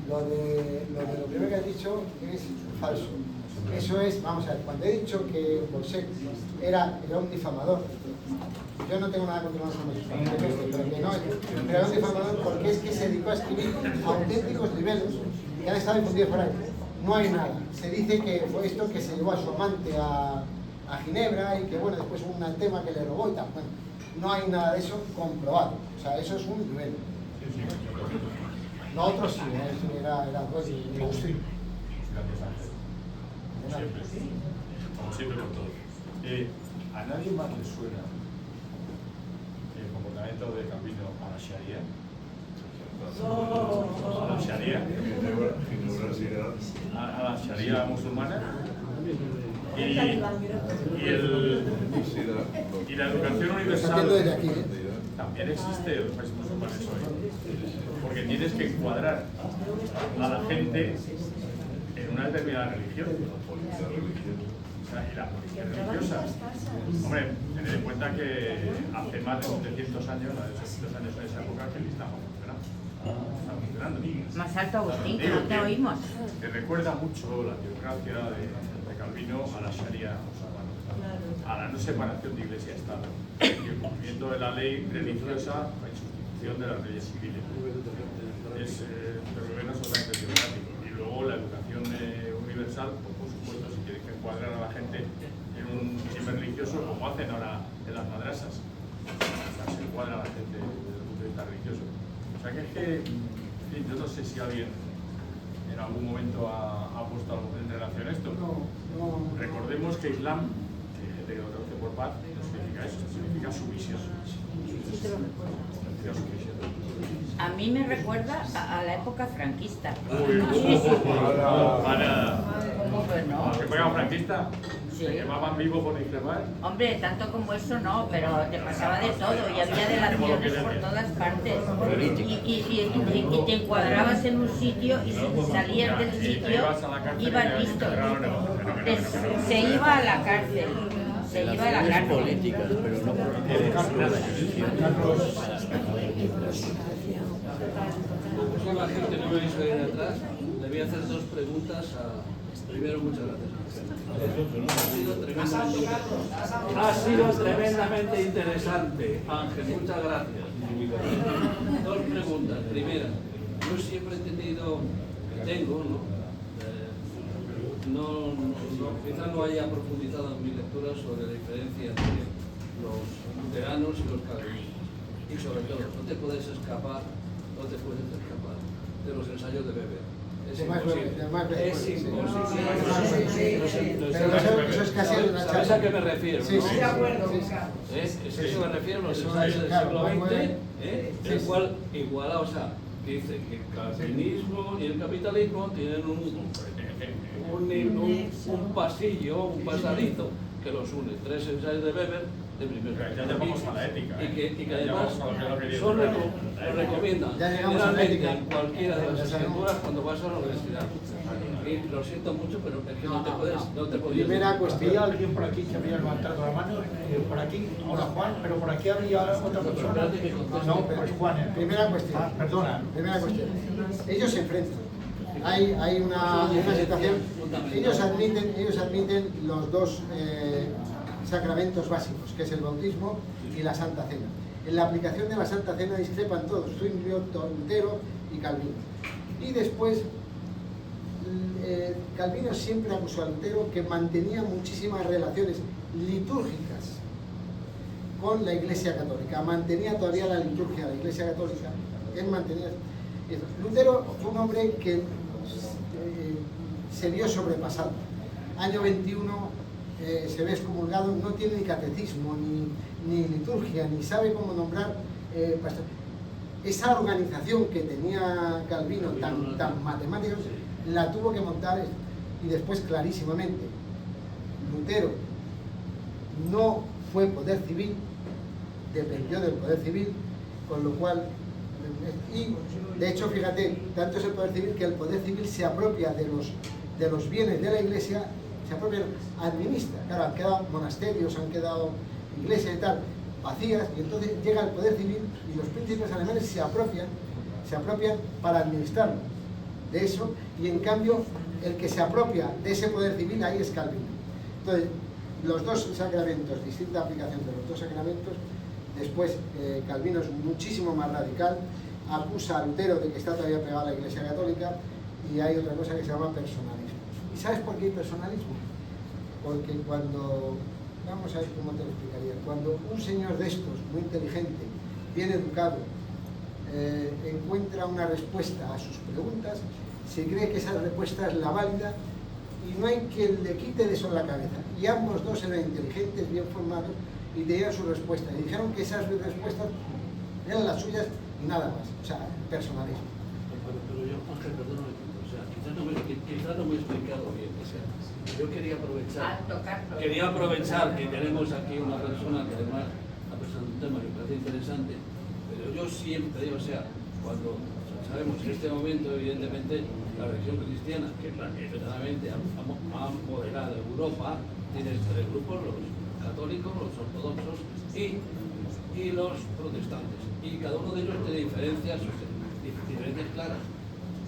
Lo primero que has dicho es falso. Eso es, vamos a ver, cuando he dicho que Bolsec era un difamador, yo no tengo nada contra los hombres, pero que no, era un difamador porque es que se dedicó a escribir auténticos libelos que han estado difundidos por ahí. No hay nada. Se dice que fue esto que se llevó a su amante a Ginebra y que, bueno, después hubo un tema que le robó y tal. Bueno, no hay nada de eso comprobado. O sea, eso es un libelo. Lo otro sí, era pues, sí. Como siempre con todo. ¿A nadie más le suena el comportamiento de Calvino a la Sharia? ¿A la Sharia? ¿A la Sharia musulmana? Y la educación universal también existe en los países musulmanes hoy. Porque tienes que encuadrar a la gente en una determinada religión. O sea, y la policía religiosa. Hombre, tened en cuenta que hace más de 700 años, en esa época, que el Islam está funcionando. Más alto, Agustín, que no te oímos. Que recuerda mucho la teocracia de Calvino a la Sharia musulmana, a la no separación de Iglesia y Estado, y el cumplimiento de la ley religiosa en sustitución de las leyes civiles. Es absolutamente teocrático. Y luego la educación universal, por supuesto, si quieres que encuadrar a la gente en un régimen religioso, como hacen ahora en las madrasas, o sea, se encuadra a la gente desde el punto de vista religioso. O sea que es que, en fin, yo no sé si alguien en algún momento ha puesto algo en relación a esto. Recordemos que Islam, que hay gente que lo conoce por paz, no significa eso, significa sumisión. Significa sumisión. A mí me recuerda a la época franquista. ¿Cómo que no? ¿Que fuera franquista? Sí. ¿Se quemaban vivos por inflamar? Hombre, tanto como eso no, pero te pasaba de todo y había delaciones por todas partes. Y te encuadrabas en un sitio y si salías del sitio ibas listo. Se iba a la cárcel. Se iba a la cárcel. Políticas, pero no Como la gente no me veis ahí atrás, le voy a hacer dos preguntas a... Primero, muchas gracias. Ha sido tremendamente interesante, Ángel, muchas gracias. Dos preguntas. Primera, yo siempre he tenido, tengo, quizás no haya profundizado en mi lectura sobre la diferencia entre los luteranos y los calvinistas. Y sobre todo, no te puedes escapar de los ensayos de Weber. Es imposible. Es imposible. Pero eso es casi una charla. ¿Sabes a qué me refiero? Sí, sí, ¿no? de acuerdo. Es eso me refiero a los ensayos del siglo XX, el cual iguala, o sea, dice que el calvinismo y el capitalismo tienen un pasillo, un pasadizo que los une. Tres ensayos de Weber de primer Ya llegamos a la ética. y que además lo recomiendan generalmente en cualquiera de las asignaturas cuando vas a la universidad. Y lo siento mucho, pero es que no te puedes. Primera cuestión. Había alguien por aquí que había levantado la mano, por aquí, hola Juan, pero por aquí había otra persona. No, pero es Juan. Primera cuestión. Perdona. Primera cuestión. Ellos se enfrentan. Hay una situación. Ellos admiten los dos sacramentos básicos, que es el bautismo y la Santa Cena. En la aplicación de la Santa Cena discrepan todos, Zwinglio, Lutero y Calvino. Y después, Calvino siempre acusó a Lutero que mantenía muchísimas relaciones litúrgicas con la Iglesia Católica, mantenía todavía la liturgia de la Iglesia Católica, él mantenía eso. Lutero fue un hombre que se vio sobrepasado. Año 21 se ve excomulgado, no tiene ni catecismo, ni liturgia, ni sabe cómo nombrar pastor. Esa organización que tenía Calvino tan matemática, la tuvo que montar y después clarísimamente. Lutero no fue poder civil, dependió del poder civil, con lo cual, y de hecho fíjate, tanto es el poder civil que el poder civil se apropia de los bienes de la Iglesia, se apropia, administra, claro, han quedado monasterios, han quedado iglesias y tal, vacías, y entonces llega el poder civil y los príncipes alemanes se apropian para administrarlo de eso, y en cambio el que se apropia de ese poder civil ahí es Calvino. Entonces, los dos sacramentos, distinta aplicación de los dos sacramentos. Después Calvino es muchísimo más radical, acusa a Lutero de que está todavía pegado a la Iglesia Católica, y hay otra cosa que se llama personalismo. ¿Y sabes por qué hay personalismo? Porque cuando, vamos a ver cómo te lo explicaría, cuando un señor de estos, muy inteligente, bien educado, encuentra una respuesta a sus preguntas, se cree que esa respuesta es la válida y no hay quien le quite de eso la cabeza. Y ambos dos eran inteligentes, bien formados, y tenían su respuesta. Y dijeron que esas respuestas eran las suyas y nada más. O sea, personalismo. Pero yo, Ángel, perdóname, o sea, quizás no me he explicado bien. O sea, yo quería aprovechar que tenemos aquí una persona que además ha presentado un tema que me parece interesante, pero yo siempre, o sea, cuando sabemos en este momento, evidentemente, la religión cristiana, que es la que verdaderamente ha moderado Europa, tiene tres grupos: los católicos, los ortodoxos y los protestantes. Y cada uno de ellos tiene diferencias claras.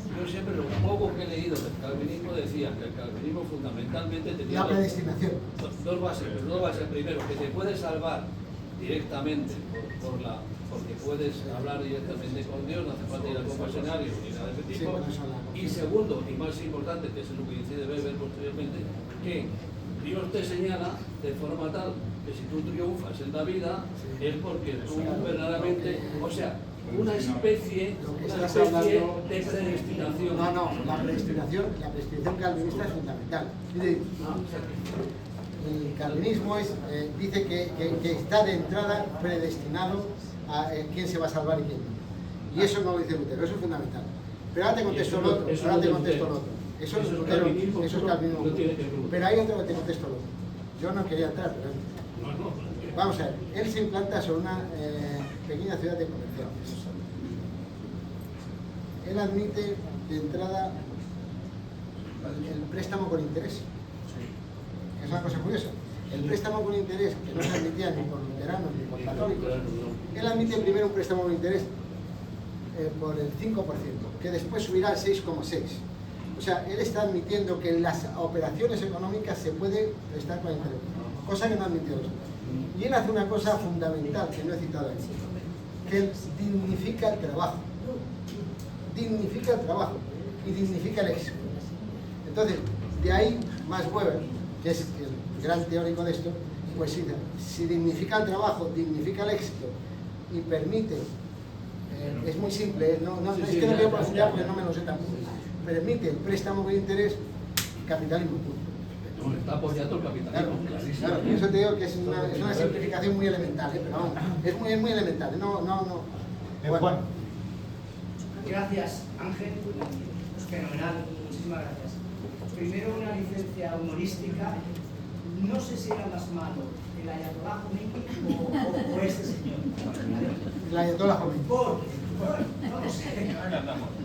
Yo siempre, lo poco que he leído del calvinismo, decía que el calvinismo fundamentalmente tenía la predestinación. Dos bases. Primero, que te puedes salvar directamente porque puedes hablar directamente con Dios, no hace falta ir al confesionario ni nada de ese tipo. Y segundo, y más importante, que es lo que incide Weber posteriormente, que Dios te señala de forma tal que si tú triunfas en la vida es porque tú verdaderamente, o sea, una especie de predestinación. No, la predestinación calvinista es fundamental. El calvinismo dice que está de entrada predestinado a quién se va a salvar y quién no. Y eso no lo dice Lutero, eso es fundamental. Pero ahora te contesto lo otro. Eso es calvinismo. Pero hay otro que te contesto lo otro. Yo no quería entrar, pero... Vamos a ver, él se implanta sobre una pequeña ciudad de comerciantes. Él admite de entrada el préstamo con interés. Es una cosa curiosa. El préstamo con interés, que no se admitía ni por luteranos ni por católicos, él admite primero un préstamo con interés por el 5%, que después subirá al 6,6%. O sea, él está admitiendo que en las operaciones económicas se puede prestar con interés, cosa que no admitió los demás. Y él hace una cosa fundamental que no he citado aquí, que él dignifica el trabajo. Dignifica el trabajo y dignifica el éxito. Entonces, de ahí Max Weber, que es el gran teórico de esto, pues si dignifica el trabajo, dignifica el éxito y permite, es muy simple, es que no voy a profundizar porque no me lo sé tampoco, permite el préstamo con interés, capitalismo puro. No, está apoyando el capitalismo. Claro, por eso te digo que es una simplificación muy elemental, pero vamos, es muy elemental, no. Juan. Gracias, Ángel. Fenomenal, muchísimas gracias. Primero, una licencia humorística. No sé si era más malo el Ayatollah Khomeini o este señor. El Ayatollah Khomeini. No lo sé.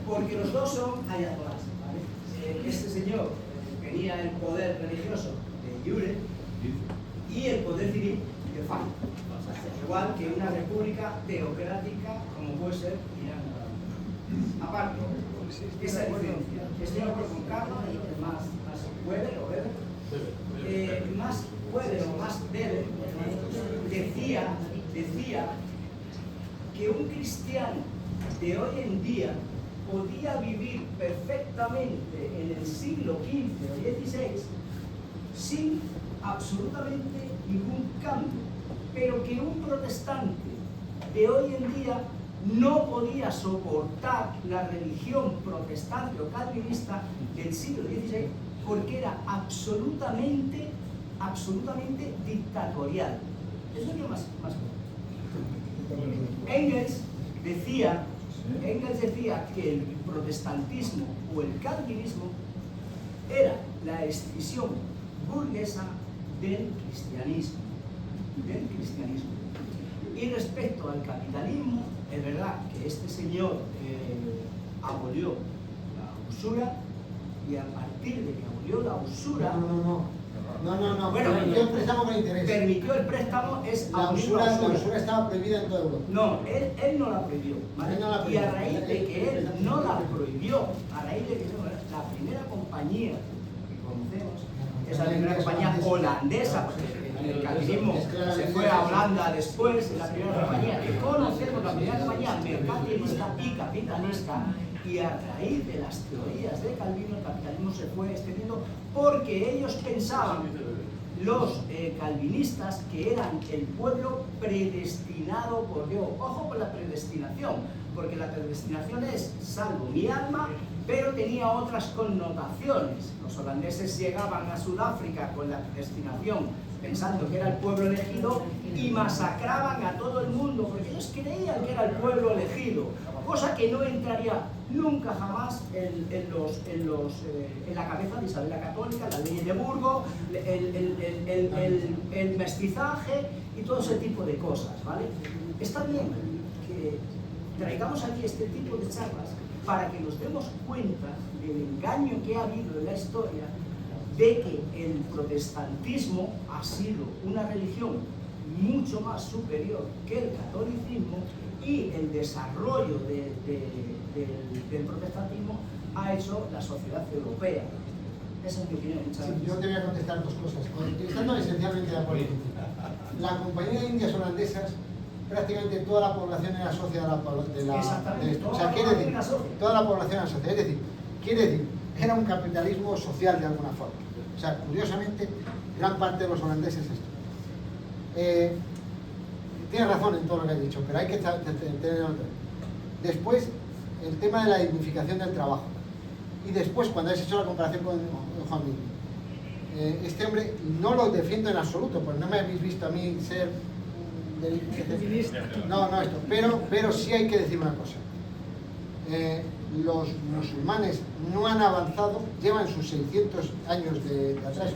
Porque los dos son ayatollahs. ¿Vale? Este señor tenía el poder religioso de iure y el poder civil de facto. Igual que una república teocrática como puede ser Irán. Aparte, esa diferencia, estoy de acuerdo con Carlos y más Weber o Weber, más Weber o más Weber decía que un cristiano de hoy en día podía vivir perfectamente en el siglo XV o XVI sin absolutamente ningún cambio, pero que un protestante de hoy en día no podía soportar la religión protestante o calvinista del siglo XVI porque era absolutamente dictatorial. Es lo que más. Engels decía que el protestantismo o el calvinismo era la escisión burguesa del cristianismo. Y respecto al capitalismo, es verdad que este señor abolió la usura, y a partir de que abolió la usura... No, Bueno, permitió el préstamo con interés. Permitió el préstamo, es La aún usura estaba prohibida en toda Europa. No, él no la prohibió, ¿vale? Él no la Y a prohibió. raíz de que él no la prohibió, a raíz de que la primera compañía que conocemos es la primera compañía holandesa, porque el calvinismo se fue a Holanda después, la primera compañía que conocemos, la primera compañía mercantilista y capitalista, y a raíz de las teorías de Calvino el capitalismo se fue extendiendo porque ellos pensaban, los calvinistas, que eran el pueblo predestinado por Dios. Ojo con la predestinación, porque la predestinación es salvo mi alma, pero tenía otras connotaciones. Los holandeses llegaban a Sudáfrica con la predestinación, pensando que era el pueblo elegido, y masacraban a todo el mundo, porque ellos creían que era el pueblo elegido, cosa que no entraría nunca jamás en la cabeza de Isabel la Católica, la ley de Burgos, el mestizaje y todo ese tipo de cosas, ¿vale? Está bien que traigamos aquí este tipo de charlas para que nos demos cuenta del engaño que ha habido en la historia, de que el protestantismo ha sido una religión mucho más superior que el catolicismo, y el desarrollo del protestantismo ha hecho la sociedad europea. Esa es mi opinión. Sí, yo te voy a contestar dos cosas, utilizando esencialmente la política. La compañía de Indias holandesas, prácticamente toda la población era socia de esto. O sea, quiere decir, toda la población era socia. Es decir, quiere decir, era un capitalismo social de alguna forma. O sea, curiosamente, gran parte de los holandeses esto. Tienes razón en todo lo que has dicho, pero hay que tener otra. Después, el tema de la dignificación del trabajo. Y después, cuando has hecho la comparación con Juan Miguel, este hombre no lo defiendo en absoluto, pues no me habéis visto a mí ser no esto, pero sí hay que decir una cosa. Los musulmanes no han avanzado, llevan sus 600 años de atraso,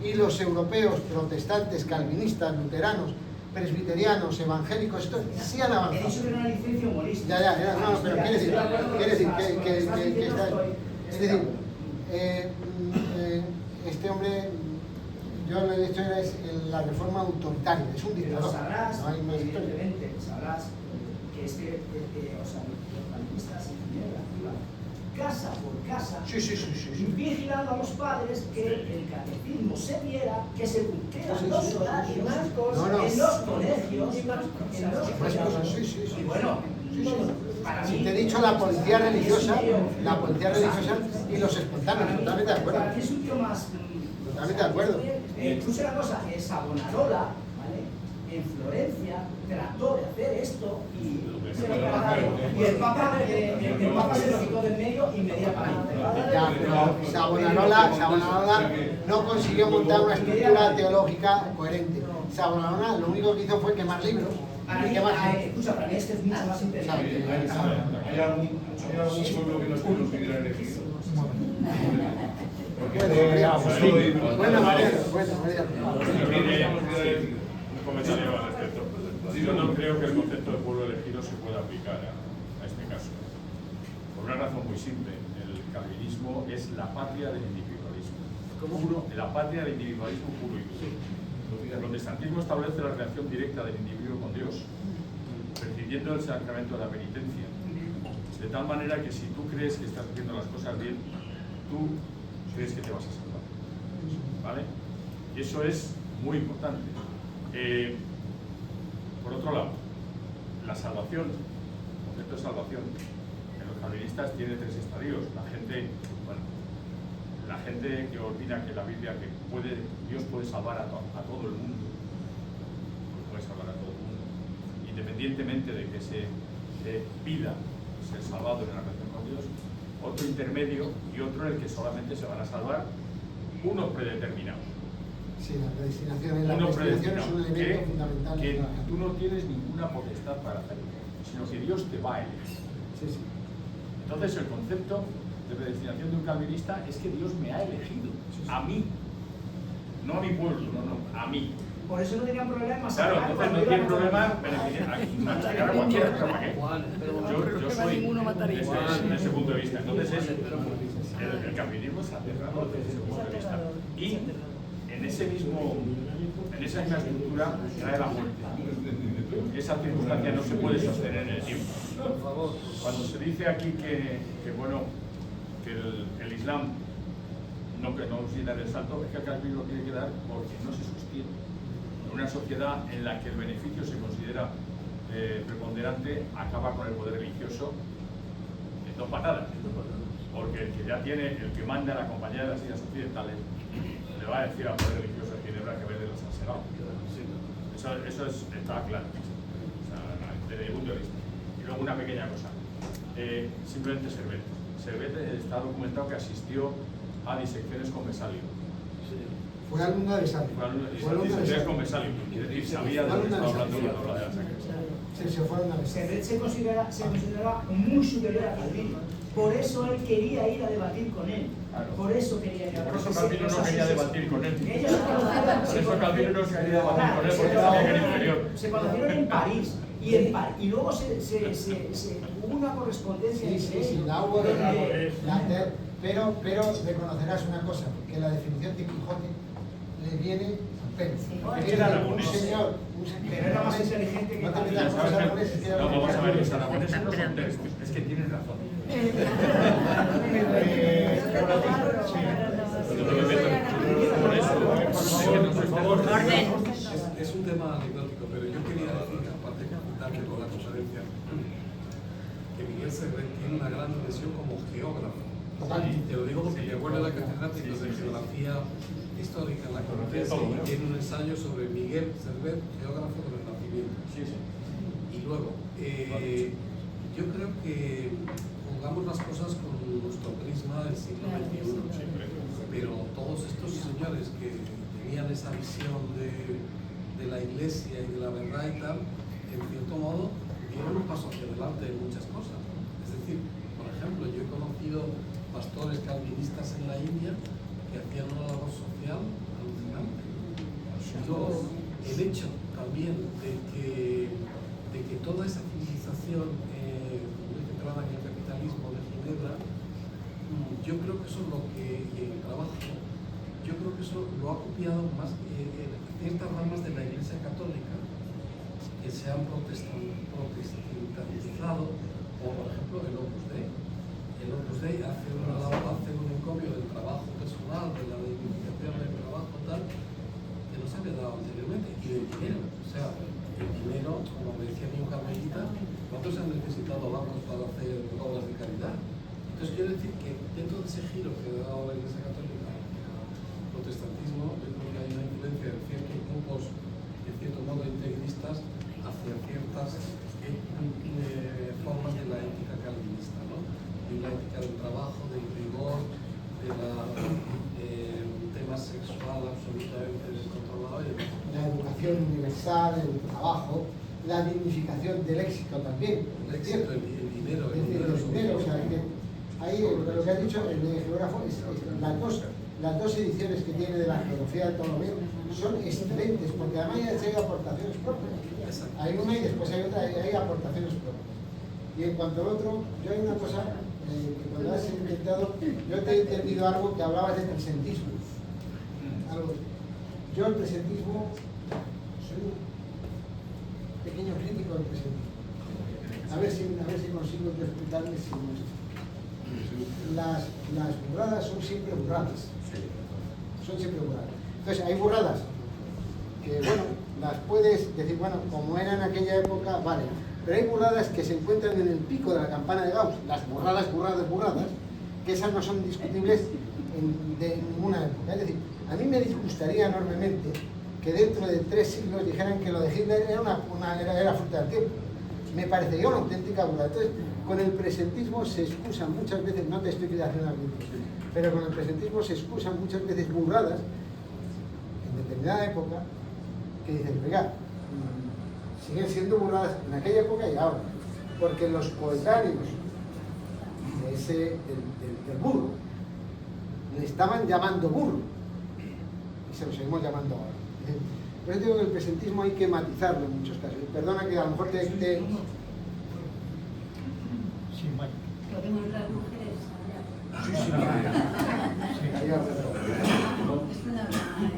y los europeos protestantes, calvinistas, luteranos, presbiterianos, evangélicos, esto sí han avanzado. He dicho que era una licencia humorística. No, pero quiere decir que está... Es decir, este hombre, yo lo he dicho, es la reforma autoritaria, es un dictador. Sabrás, No hay más historia. evidentemente, sabrás que los calvinistas iban casa por casa, vigilando a los padres que el catecismo se viera, que se cumplieran los horarios en los colegios, y bueno, para Si mí, te he dicho la policía religiosa y los espontáneos, totalmente de acuerdo. para mí es un tío más... Totalmente de acuerdo. Escucha una cosa, Savonarola, ¿vale? En Florencia trató de hacer esto y el Papa se lo quitó del medio inmediatamente. Ya, pero Savonarola no consiguió montar una estructura teológica coherente. Savonarola lo único que hizo fue quemar libros. Escucha, para mí este es mucho más interesante. ¿Hay algún pueblo que nos pidiera elegido? Bueno, María. Un comentario al respecto. Yo no creo que el concepto de pueblo elegido se pueda aplicar a este caso. Por una razón muy simple. El calvinismo es la patria del individualismo. La patria del individualismo puro y duro. El protestantismo establece la relación directa del individuo con Dios, prescindiendo del sacramento de la penitencia. De tal manera que si tú crees que estás haciendo las cosas bien, tú crees que te vas a salvar. ¿Vale? Y eso es muy importante. Por otro lado, la salvación, el concepto de salvación, en los calvinistas tiene tres estadios. La gente que opina que la Biblia, que Dios puede salvar a todo el mundo, puede salvar a todo el mundo, independientemente de que se pida ser salvado en la relación con Dios. Otro intermedio y otro en el que solamente se van a salvar unos predeterminados. Sí, la predestinación es un elemento fundamental. Que tú no tienes ninguna potestad para hacerlo, sino que Dios te va a elegir. Sí. Entonces el concepto de predestinación de un calvinista es que Dios me ha elegido, a mí, no a mi pueblo, no, a mí. Por eso no tenían problemas. Claro, entonces no tienen problema machacar a cualquier otro. Yo soy desde ese punto de vista. Entonces el calvinismo es aterrador desde ese punto de vista. Y en esa misma estructura trae la muerte. Esa circunstancia no se puede sostener en el tiempo. Cuando se dice aquí que el Islam que no quiere dar el salto, es que el calvinismo lo tiene que dar porque no se sostiene. En una sociedad en la que el beneficio se considera preponderante, acaba con el poder religioso en dos patadas. Porque el que ya tiene, el que manda la compañía de las Islas Occidentales, le va a decir al poder religioso que Ginebra que vende los asegurados. Eso está claro, o sea, desde mi punto de vista. Y luego una pequeña cosa, simplemente Servet. Servet está documentado que asistió a disecciones con Vesalio. Fue alumno de Vesalio. Disecciones con Vesalio, es decir, sabía de lo que estaba hablando cuando habla de la sangre. Servet se consideraba muy superior a Calvino. Por eso él quería ir a debatir con él. Claro. Por eso quería ir a Por eso Calvino no quería debatir con él. Por eso Calvino no quería debatir con él porque sabía que era inferior. Se conocieron en París. Y luego hubo una correspondencia. Sí, la hubo pero reconocerás una cosa, que la definición de Quijote le viene a pelo. Es que era aragonés. Pero era más inteligente que no te Calvino. metas con los aragoneses, que era No, vamos a ver, los aragoneses Están no son esperando. textos, es que tienen razón. Orden. Es un tema anecdótico, pero yo quería decir, aparte de comentarle con la conferencia, que Miguel Servet tiene una gran dimensión como geógrafo. Y te lo digo porque me acuerdo de la catedrática de geografía histórica en la conferencia y tiene un ensayo sobre Miguel Servet, geógrafo del Renacimiento. Y luego, yo creo que juzgamos las cosas con nuestro prisma del siglo XXI, pero todos estos señores que tenían esa visión de la iglesia y de la verdad y tal, en cierto modo dieron un paso hacia adelante en muchas cosas. Es decir, por ejemplo, yo he conocido pastores calvinistas en la India que hacían una labor social alucinante. Luego, el hecho también de que toda esa civilización muy centrada en el capitalismo de Ginebra, yo creo que eso es lo que, y en el trabajo, yo creo que eso lo ha copiado más ciertas ramas de la Iglesia Católica que se han protestantizado, como por ejemplo el Opus Dei. El Opus Dei hace un encomio del trabajo personal, de la dignificación del trabajo tal, que no se había dado anteriormente, y del dinero. O sea, el dinero, como me decía mi carmelita, ¿cuántos han necesitado bancos para hacer obras de caridad? Entonces quiero decir que dentro de ese giro que ha dado la Iglesia Católica al protestantismo, yo creo que hay una influencia de ciertos grupos, de cierto modo integristas, hacia ciertas formas de la ética calvinista, ¿no? De la ética del trabajo, del rigor, de la tema sexual absolutamente descontrolado. La educación universal, el trabajo, la dignificación del éxito también. El éxito, el dinero. O sea, que ahí lo que has dicho el geógrafo es las dos ediciones que tiene de la geografía de Ptolomeo son excelentes, porque además hay aportaciones propias. Hay una y después hay otra, y hay aportaciones propias. Y en cuanto al otro, yo hay una cosa que cuando has intentado, yo te he entendido algo que hablabas de presentismo. Yo el presentismo soy un pequeño crítico del presentismo. A ver si consigo explicarme si no es. Las burradas son siempre burradas. Son siempre burradas. Entonces hay burradas que, bueno, las puedes decir, bueno, como era en aquella época, vale. Pero hay burradas que se encuentran en el pico de la campana de Gauss, las burradas, que esas no son discutibles de ninguna época. Es decir, a mí me disgustaría enormemente que dentro de 3 siglos dijeran que lo de Hitler era fruta del tiempo. Me parecería una auténtica burrada. Entonces, con el presentismo se excusan muchas veces, no te estoy haciendo la crítica, pero con el presentismo se excusan muchas veces burradas en determinada época que dicen, oiga, siguen siendo burradas en aquella época y ahora, porque los coetáneos del burro le estaban llamando burro y se lo seguimos llamando ahora. Por eso digo que el presentismo hay que matizarlo en muchos casos. Perdona que a lo mejor te... Sí, Mike. Podemos las mujeres hablar. Sí, sí, sí. Es una broma, ¿eh?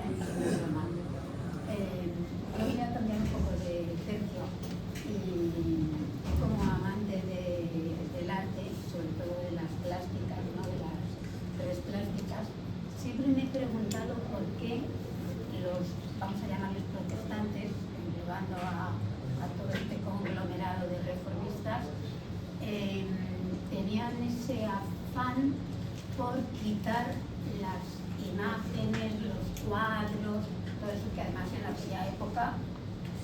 ese afán por quitar las imágenes, los cuadros, todo eso que además en aquella época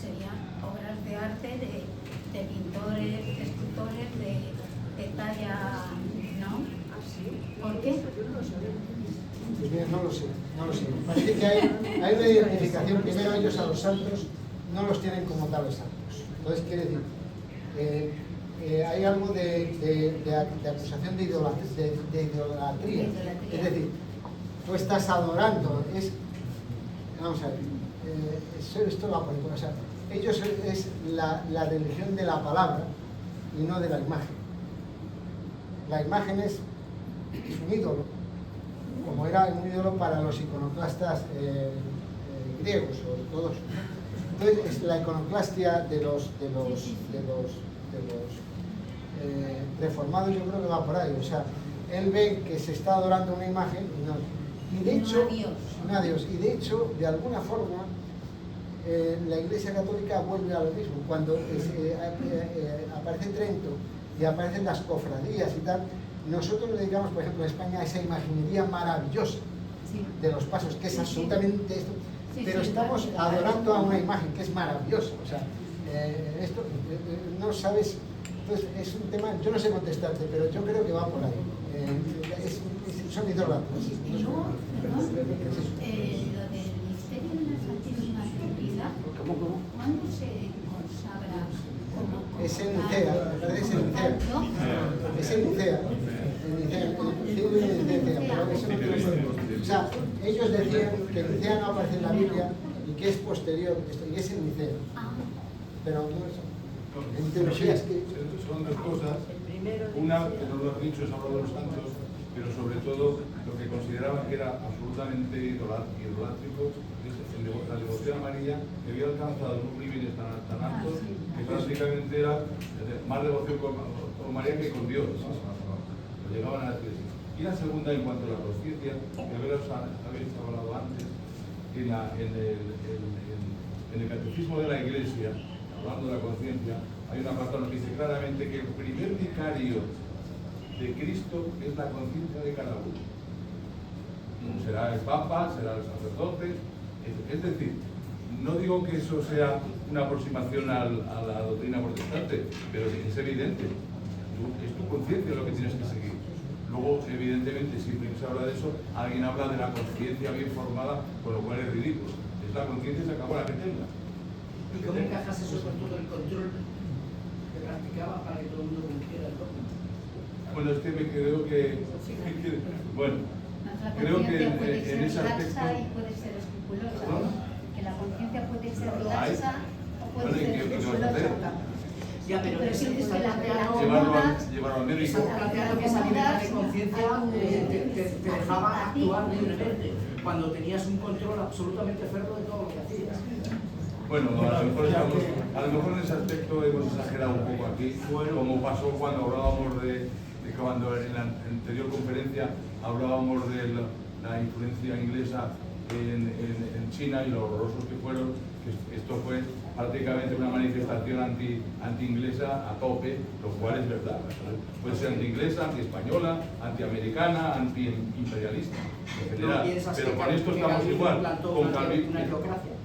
serían obras de arte de pintores, de escultores de talla, ¿no? ¿Por qué? Pues bien, no lo sé. Me parece que hay una identificación. Primero, ellos a los santos no los tienen como tales santos. Entonces, quiere decir, hay algo de acusación de idolatría. Es decir, tú estás adorando. Vamos a ver, esto va por igual. O sea, ellos es la religión de la palabra y no de la imagen. La imagen es un ídolo, como era un ídolo para los iconoclastas griegos o todos. Entonces, es la iconoclastia de los reformados, yo creo que va por ahí. O sea, él ve que se está adorando una imagen y de hecho, a Dios. Y de hecho, de alguna forma, la Iglesia Católica vuelve a lo mismo. Cuando aparece Trento y aparecen las cofradías y tal, nosotros le dedicamos, por ejemplo, en España a esa imaginería maravillosa de los pasos, que es absolutamente esto. Pero estamos adorando a una imagen que es maravillosa. O sea, esto no sabes. Entonces, es un tema, yo no sé contestarte, pero yo creo que va por ahí. Son idólatras. Y luego, lo del misterio de la Santísima Trinidad, ¿cuándo se consagra como? Es en Nicea, me parece que es en Nicea. Es en Nicea. O sea, ellos decían que Nicea no aparece en la Biblia y que es posterior, y es en Nicea. Pero en teología es que son dos cosas. Una, que no lo has dicho, es hablar de los santos, pero sobre todo lo que consideraban que era absolutamente idolátrico es la devoción a María, que había alcanzado unos niveles tan altos que prácticamente era más devoción con María que con Dios. Lo llegaban a decir. Y la segunda, en cuanto a la conciencia, que habéis hablado antes, en el catecismo de la Iglesia, hablando de la conciencia, hay una parte que dice claramente que el primer vicario de Cristo es la conciencia de cada uno. Será el Papa, será el sacerdote. Es decir, no digo que eso sea una aproximación a la doctrina protestante, pero es evidente. Es tu conciencia lo que tienes que seguir. Luego, evidentemente, siempre que se habla de eso, alguien habla de la conciencia bien formada, con lo cual es ridículo. Es la conciencia y se acabó la que tenga. ¿Y cómo encajas eso con todo el control que practicaba para que todo el mundo cumpliera el dogma? Bueno, es que me creo que... Bueno, creo que en ese aspecto... Y puede ser escrupulosa. ¿Perdón? Que la conciencia puede ser laxa o puede Bueno, ser ¿y qué vas a escrupulosa. hacer? Ya, pero está planteando Llevarlo al médico. está planteando que esa libertad de conciencia te dejaba actuar libremente, cuando tenías un control absolutamente férreo de todo lo que hacías. Bueno, a lo mejor en ese aspecto hemos exagerado un poco aquí, como pasó cuando hablábamos cuando en la anterior conferencia hablábamos de la influencia inglesa en China y lo horrorosos que fueron, que esto fue prácticamente una manifestación anti-inglesa a tope, lo cual es verdad. Puede ser anti-inglesa, anti-española, anti-americana, anti-imperialista en general. Pero con esto estamos igual. Con Calvino,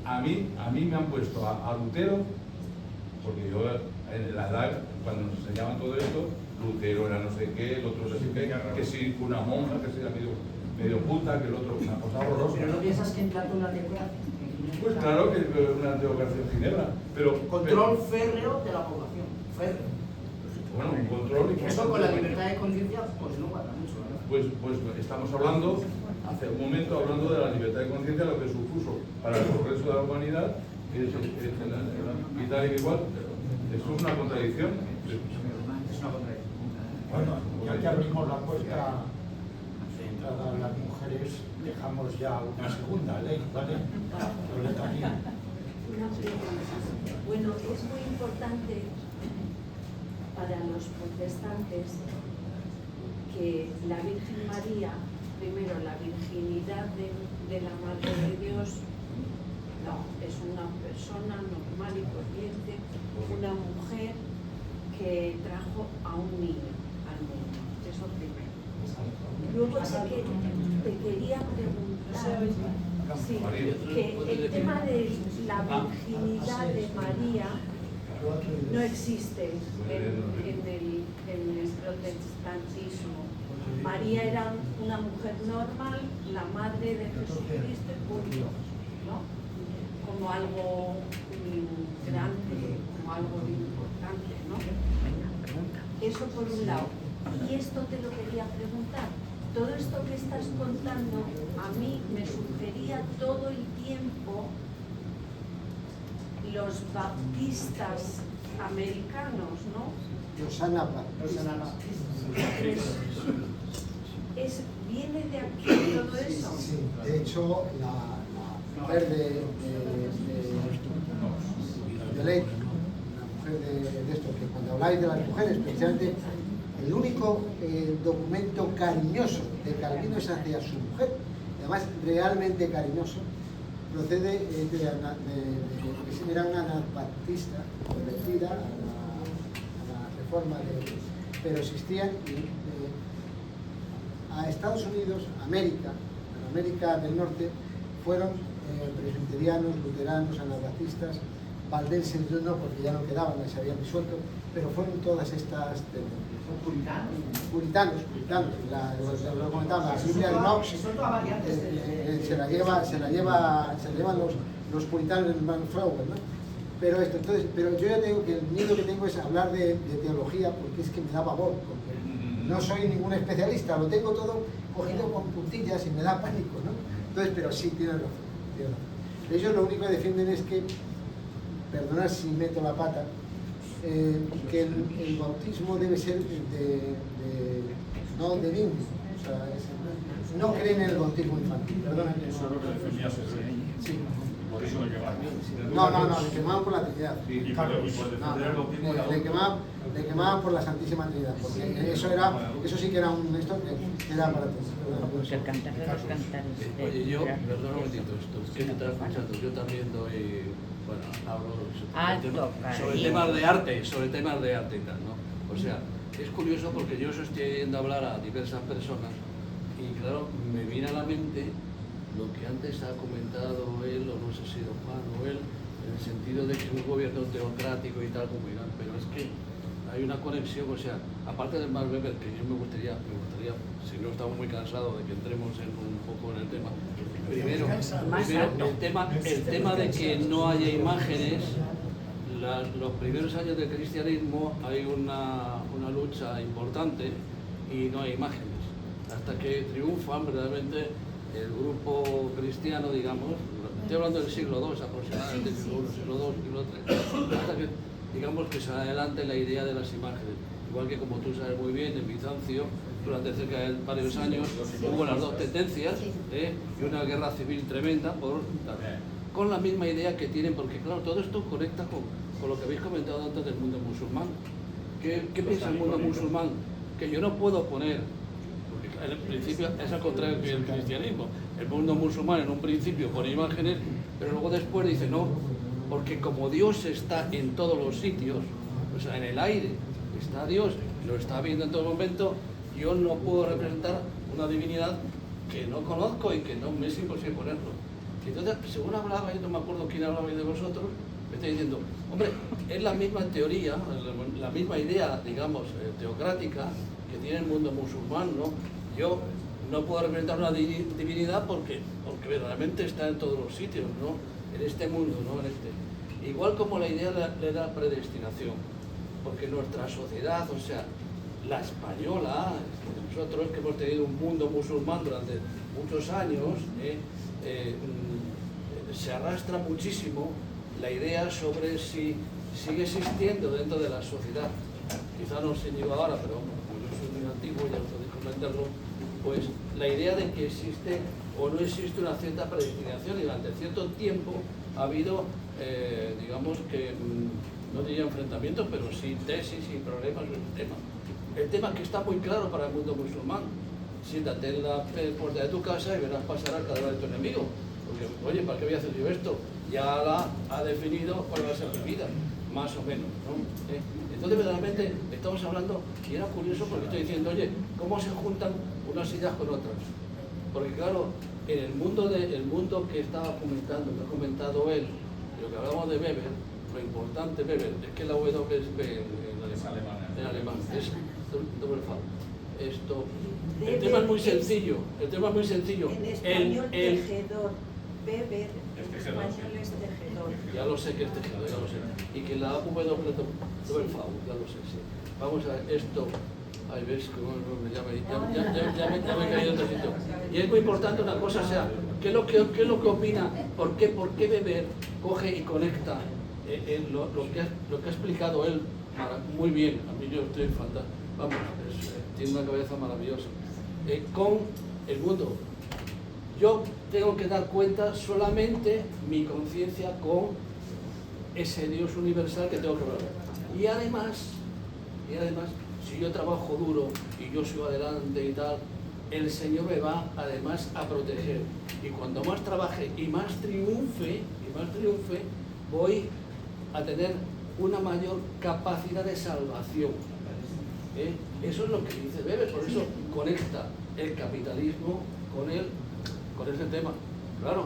a mí me han puesto a Lutero, porque yo en la edad, cuando nos enseñaban todo esto, Lutero era no sé qué, el otro no sé qué, que si una monja, que si era medio puta, que el otro una cosa horrorosa. Pero no piensas que implantó una teocracia. Pues claro que una teocracia en Ginebra, pero... Control férreo de la población, férreo. Bueno, un control... Eso con la libertad de conciencia, pues no cuadra mucho, ¿verdad? Pues estamos hablando, hace un momento, hablando de la libertad de conciencia, lo que supuso para el progreso de la humanidad, y tal y igual. Eso es una contradicción. Es una contradicción. Bueno, ya que abrimos la puerta a las mujeres, dejamos ya una segunda ley, ¿vale? Violeta Gil. Una pregunta. Bueno, es muy importante para los protestantes que la Virgen María, primero la virginidad de la Madre de Dios, no, es una persona normal y corriente, una mujer que trajo a un niño al mundo. Eso primero. Luego sé que te quería preguntar, sí, que el tema de la virginidad de María no existe en el protestantismo. María era una mujer normal, la madre de Jesucristo, punto, ¿no? Como algo grande, como algo importante, ¿no? Eso por un lado. Y esto te lo quería preguntar. Todo esto que estás contando a mí me sugería todo el tiempo los baptistas americanos, ¿no? Los anabaptistas. ¿Viene de aquí todo eso? Sí, de hecho, la mujer de Ley, la mujer de esto, que cuando habláis de las mujeres, precisamente el único documento cariñoso de Calvino es hacia su mujer, y además realmente cariñoso, procede era una anabaptista convertida a la reforma, pero existían a Estados Unidos, América del Norte, fueron presbiterianos, luteranos, anabaptistas, valdenses, no, porque ya no quedaban, se habían disuelto, pero fueron todas estas puritanos, lo comentaba, la Biblia de Knox se la llevan los puritanos del Mayflower, ¿no? Pero yo ya tengo que el miedo que tengo es hablar de teología, porque es que me da pavor, porque no soy ningún especialista, lo tengo todo cogido con puntillas y me da pánico, ¿no? Entonces, pero sí, tienen razón. Ellos lo único que defienden es que, perdonad si meto la pata, que el bautismo debe ser no de niño, o sea, no creen en el bautismo infantil, perdona. Eso es lo que defendía sí. Por eso le quemaban. No, le quemaban por la Trinidad. Y por defender el bautismo le quemaban por la Santísima Trinidad, porque eso sí que era esto que era para todos. Pues el cantar de los cantares. Oye, yo, perdón un momentito, esto es que me estás escuchando, yo también doy, bueno, hablo sobre temas de arte, y tal, ¿no? O sea, es curioso porque yo estoy yendo a hablar a diversas personas y claro, me viene a la mente lo que antes ha comentado él, o no sé si don Juan o él, en el sentido de que un gobierno teocrático y tal como Irán, pero es que hay una conexión, o sea, aparte del Max Weber, que yo me gustaría, si no estamos muy cansados de que entremos un poco en el tema, primero el tema de que no haya imágenes. Los primeros años del cristianismo hay una lucha importante y no hay imágenes, hasta que triunfan verdaderamente el grupo cristiano, digamos, estoy hablando del siglo II aproximadamente, siglo I, siglo II, siglo III, hasta que digamos que sale adelante la idea de las imágenes. Igual que, como tú sabes muy bien, en Bizancio, durante cerca de varios años, hubo las dos tendencias y una guerra civil tremenda con la misma idea que tienen, porque claro, todo esto conecta con lo que habéis comentado antes del mundo musulmán. ¿Qué piensa el mundo musulmán? Que yo no puedo poner, porque en principio es al contrario que el cristianismo. El mundo musulmán en un principio pone imágenes, pero luego después dice no, porque como Dios está en todos los sitios, o sea, en el aire está Dios, lo está viendo en todo momento, yo no puedo representar una divinidad que no conozco y que no me es imposible ponerlo. Y entonces, según hablaba, yo no me acuerdo quién hablaba de vosotros, me está diciendo, hombre, es la misma teoría, la misma idea, digamos, teocrática que tiene el mundo musulmán, ¿no? Yo no puedo representar una divinidad porque verdaderamente está en todos los sitios, ¿no? En este mundo, ¿no? Igual como la idea de la predestinación, porque nuestra sociedad, o sea, la española, nosotros que hemos tenido un mundo musulmán durante muchos años, se arrastra muchísimo la idea sobre si sigue existiendo dentro de la sociedad. Quizá no se lleva ahora, pero como yo soy muy antiguo, ya podéis comprenderlo, pues la idea de que existe o no existe una cierta predestinación, y durante cierto tiempo ha habido, digamos que, no diría enfrentamientos, pero sí tesis y problemas en el tema. El tema que está muy claro para el mundo musulmán: siéntate en la puerta de tu casa y verás pasar al cadáver de tu enemigo. Porque, oye, ¿para qué voy a hacer yo esto? Ya Allah ha definido cuál va a ser mi vida, más o menos, ¿no? Entonces, verdaderamente, estamos hablando, y era curioso porque estoy diciendo, oye, ¿cómo se juntan unas ideas con otras? Porque claro, en el mundo que estaba comentando, que ha comentado él, lo que hablamos de Weber, lo importante Weber es que la W es B en alemán, es Doppelfall. Esto, el tema es muy sencillo, En español, tejedor. Weber, en español es tejedor. Ya lo sé que es tejedor, ya lo sé. Y que la W Doppelfall, ya lo sé, sí. Vamos a ver, esto, ahí ves cómo ya me he caído en otro sitio. Y es muy importante una cosa, o sea, ¿qué es lo que opina? ¿Por qué Weber coge y conecta lo que ha explicado él muy bien? A mí yo estoy fantástico, vamos, tiene una cabeza maravillosa. Con el mundo. Yo tengo que dar cuenta solamente mi conciencia con ese Dios universal que tengo que ver. Y además, si yo trabajo duro y yo sigo adelante y tal, el Señor me va además a proteger. Y cuando más trabaje y más triunfe, voy a tener una mayor capacidad de salvación. Eso es lo que dice Weber, por eso conecta el capitalismo con ese tema. Claro,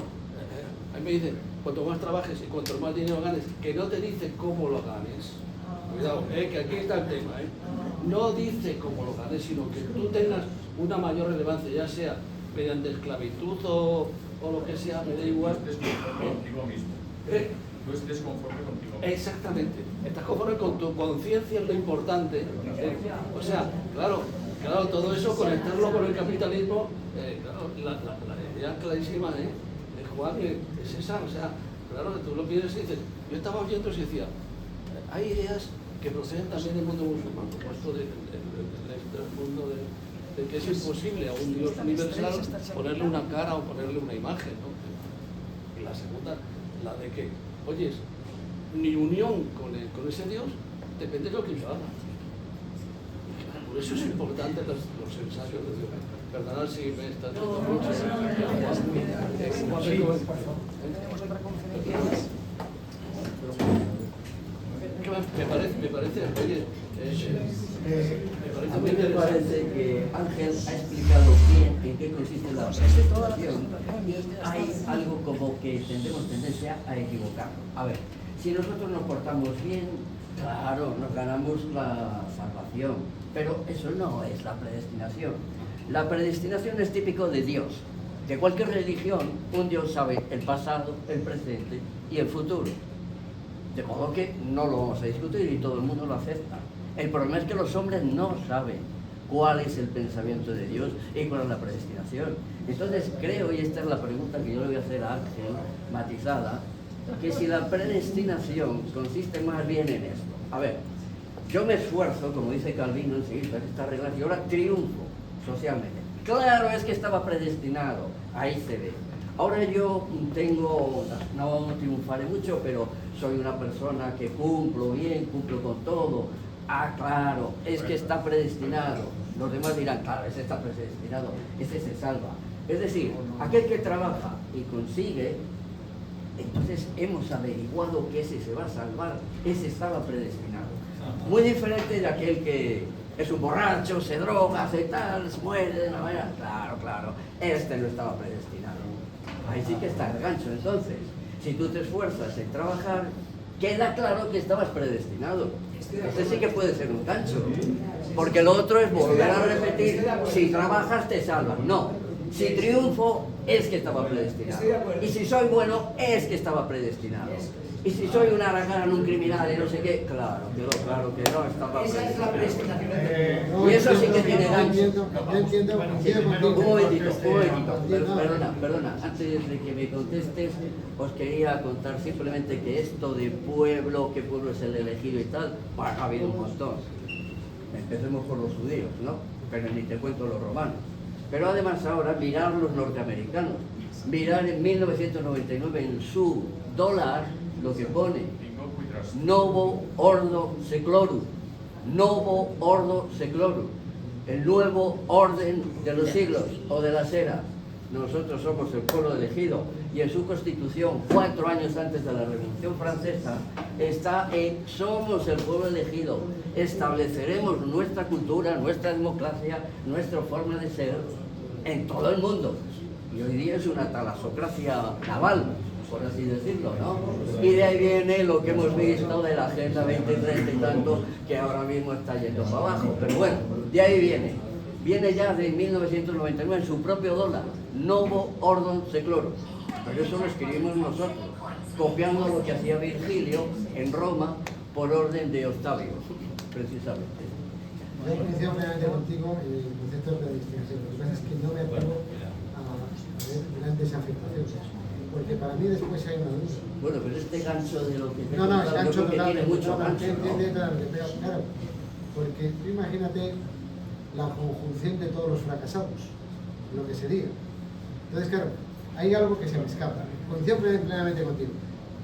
ahí me dice, cuanto más trabajes y cuanto más dinero ganes, que no te dice cómo lo ganes. Cuidado, que aquí está el tema. No dice cómo lo ganes, sino que tú tengas una mayor relevancia, ya sea mediante esclavitud o lo que sea, me da igual. Contigo mismo. Tú estés conforme contigo mismo. Exactamente. Estás conforme con tu conciencia, es lo importante. O sea, claro, todo eso, conectarlo con el capitalismo, claro, la idea clarísima, Juan, es esa. O sea, claro, que tú lo piensas y dices, yo estaba oyendo y decía, hay ideas que proceden también del mundo musulmán, como esto del mundo de que es imposible a un Dios universal ponerle una cara o ponerle una imagen, ¿no? Y la segunda, la de que, oyes, mi unión con ese Dios depende de lo que yo haga. Por eso es importante los ensayos de Dios. Perdonad si me está tratando mucho. Me parece, oye, a mí me parece que Ángel ha explicado bien en qué consiste la predestinación. Hay algo como que tendremos tendencia a equivocarnos. A ver, si nosotros nos portamos bien, claro, nos ganamos la salvación, pero eso no es la predestinación. La predestinación es típico de Dios. De cualquier religión, un Dios sabe el pasado, el presente y el futuro. De modo que no lo vamos a discutir y todo el mundo lo acepta. El problema es que los hombres no saben cuál es el pensamiento de Dios y cuál es la predestinación. Entonces creo, y esta es la pregunta que yo le voy a hacer a Ángel, matizada, que si la predestinación consiste más bien en esto. A ver, yo me esfuerzo, como dice Calvino, en seguir estas reglas y ahora triunfo socialmente. Claro, es que estaba predestinado, ahí se ve. Ahora yo tengo, no triunfaré mucho, pero soy una persona que cumplo bien, cumplo con todo. Ah, claro, es que está predestinado. Los demás dirán, claro, ese está predestinado, ese se salva. Es decir, aquel que trabaja y consigue, entonces hemos averiguado que ese se va a salvar, ese estaba predestinado. Muy diferente de aquel que es un borracho, se droga, hace tal, se muere de una manera. Claro, este no estaba predestinado. Ahí sí que está el gancho. Entonces, si tú te esfuerzas en trabajar, queda claro que estabas predestinado. Este sí que puede ser un gancho. Porque lo otro es volver a repetir, si trabajas te salvas. No, si triunfo es que estaba predestinado. Y si soy bueno es que estaba predestinado. Y si soy un aragán, un criminal y no sé qué, claro que no estaba predestinado. Esa es la predestinación. Y eso sí que tiene gancho. Un momentito, perdona, antes de que me contestes, os quería contar simplemente que esto de pueblo, qué pueblo es el elegido y tal, pues ha habido un montón. Empecemos por los judíos, ¿no? Pero ni te cuento los romanos. Pero además ahora mirar los norteamericanos, mirar en 1999 en su dólar lo que pone Novo Ordo Seclorum, Novo Ordo Seclorum, el nuevo orden de los siglos o de las eras. nosotros somos el pueblo elegido, y en su constitución, 4 años antes de la Revolución Francesa, está en somos el pueblo elegido, estableceremos nuestra cultura, nuestra democracia, nuestra forma de ser en todo el mundo. Y hoy día es una talasocracia naval, por así decirlo, ¿no? Y de ahí viene lo que hemos visto de la Agenda 2030 y tanto, que ahora mismo está yendo para abajo. Pero bueno, de ahí viene ya de 1999 en su propio dólar, Novo Ordine Seclorum. Pero eso lo escribimos nosotros, copiando lo que hacía Virgilio en Roma por orden de Octavio, precisamente. Yo coincido plenamente contigo en el concepto de predestinación. Lo que pasa es que no me atrevo a ver grandes afirmaciones, porque para mí después hay una duda. Bueno, pero este gancho de lo que... No, es gancho total. Tiene mucho gancho, Pero claro, porque tú imagínate la conjunción de todos los fracasados, lo que sería. Entonces, claro, hay algo que se me escapa. Coincido plenamente contigo.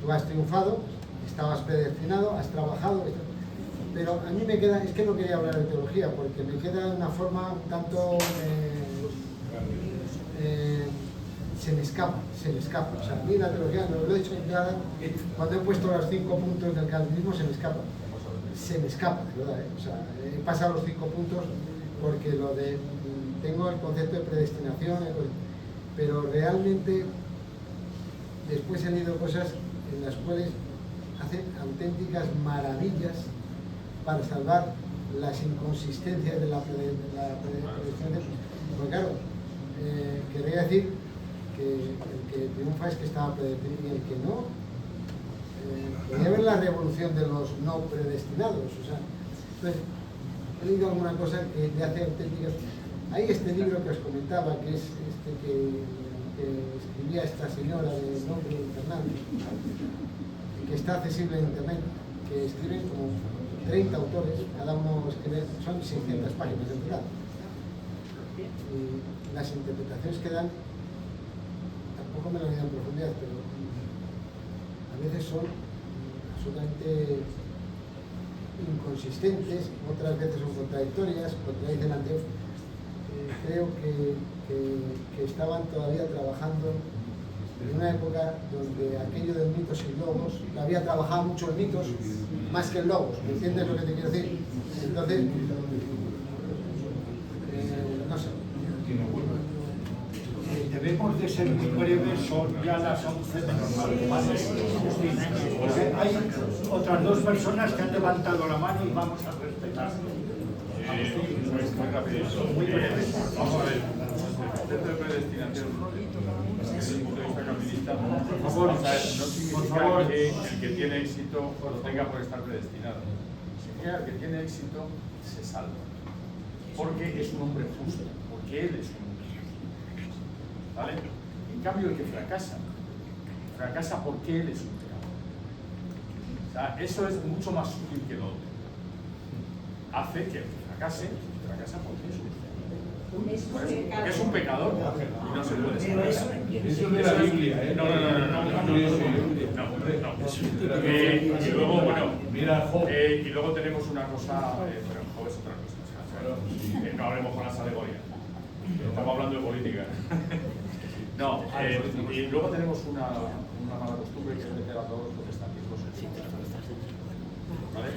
Tú has triunfado, estabas predestinado, has trabajado, pero a mí me queda, es que no quería hablar de teología, porque me queda de una forma un tanto... se me escapa. O sea, a mí la teología, no lo he dicho en nada, cuando he puesto los 5 puntos del calvinismo se me escapa, de verdad, O sea, he pasado los 5 puntos porque lo de, tengo el concepto de predestinación, pero realmente después he leído cosas en las cuales hacen auténticas maravillas para salvar las inconsistencias de la predestinación. Porque claro, quería decir que el que triunfa es que estaba predestinado y el que no, podría ver la revolución de los no predestinados. O sea, entonces, he leído alguna cosa que le hace auténticas. Hay este libro que os comentaba, que es este que escribía esta señora de nombre Fernández, que está accesible en internet, que escriben como 30 autores, cada uno escribe, son 600 páginas en total. Y las interpretaciones que dan, tampoco me lo he leído en profundidad, pero a veces son absolutamente inconsistentes, otras veces son contradictorias, contradicen ante... creo que estaban todavía trabajando en una época donde aquello de mitos y logos, había trabajado mucho en mitos más que en logos, ¿me entiendes lo que te quiero decir? Entonces, no sé. Debemos de ser muy breves, son ya las 11 menos mal, ¿vale? Hay otras 2 personas que han levantado la mano y vamos a respetar. Muy rapidito. Vamos a ver, el concepto de predestinación, desde el punto de vista calvinista, no significa que el que tiene éxito lo tenga por estar predestinado. Significa que el que tiene éxito se salva, porque es un hombre justo, porque él es un hombre justo. ¿Vale? En cambio, el que fracasa porque él es un pecador. O sea, eso es mucho más sutil que lo otro. Hace que el que fracasa porque es un pecador. Porque es un pecador y no se puede salvar. Eso es de la Biblia, ¿eh? No. Y luego, bueno, y luego tenemos una cosa, pero Job es otra cosa. No hablemos con las alegorías. Estamos hablando de política. No, y luego tenemos una mala costumbre que es meter a todos los protestantismos en el. ¿Vale?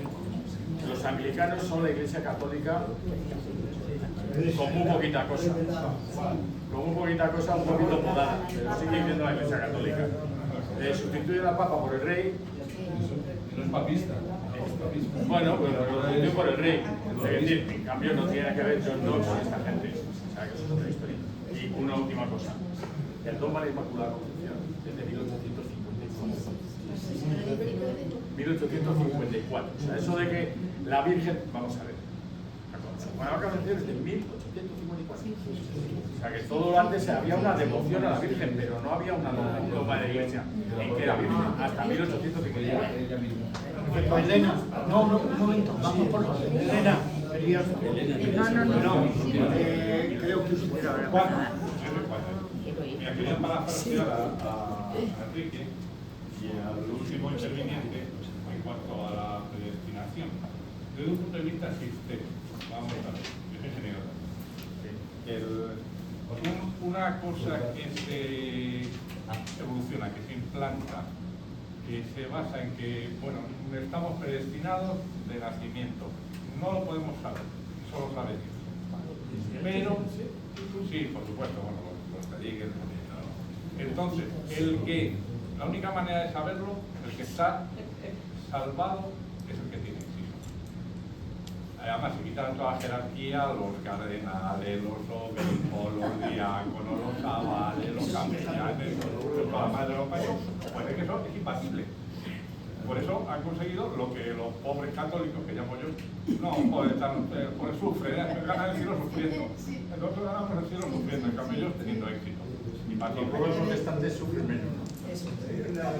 Los anglicanos son la Iglesia Católica con muy poquita cosa. Con muy poquita cosa, un poquito podada, pero sigue siendo la Iglesia Católica. Sustituyen al Papa por el Rey. No es papista. Bueno, pues lo sustituyen por el Rey. Es decir, en cambio no tiene que ver John Knox con esta gente. O sea, que eso es otra historia. Y una última cosa. El dogma de la Inmaculada Concepción es de 1854. O sea, eso de que la Virgen... Vamos a ver. La Concepción es de 1854. O sea, que todo antes había una devoción a la Virgen, pero no había una dogma de la Iglesia en que era Virgen. Hasta 1854. Elena, no, un momento, vamos por Elena. No, creo que usted era Juan. Mira, quería parafrasear a Enrique y al último interviniente en cuanto a la predestinación. Desde un punto de vista sistémico, vamos a ver, es general. Una una cosa que se evoluciona, que se implanta, que se basa en que, bueno, estamos predestinados de nacimiento. No lo podemos saber, solo sabe Dios. Pero, sí, por supuesto, bueno, los que digan, ¿no? Entonces, la única manera de saberlo, el que está salvado es el que tiene éxito. Además, se quitan toda la jerarquía, los cardenales, los obispos, los diáconos, los abades, los capellanes, los padres de los países, puede que eso es impasible. Por eso han conseguido lo que los pobres católicos, que llamo yo, no sufren, ganan el cielo sufriendo. Nosotros ganamos el cielo sufriendo, en cambio ellos teniendo éxito. Los pobres protestantes sufren menos.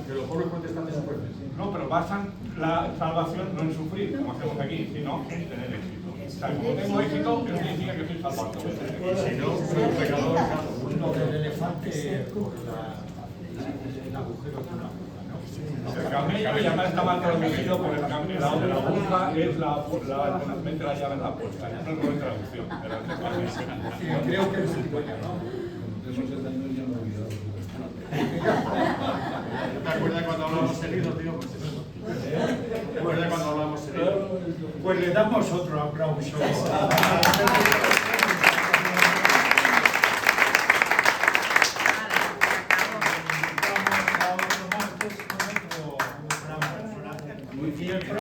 Que los pobres protestantes sufren menos. No, pero basan la salvación no en sufrir, como hacemos aquí, sino en tener éxito. O sea, como tengo éxito, eso significa que soy salvado. Y si no, soy un pecador, uno del elefante por el agujero de una burra, ¿no? El camello ya está mal traducido por el camello. La burra es mete la llave en la puerta. No es buena traducción. Creo que es un ¿no? Esos años ya no he olvidado. ¿Te acuerdas cuando hablamos seguido, tío? Pues eso. ¿Te acuerdas cuando hablamos seguido? Pues le damos otro aplauso.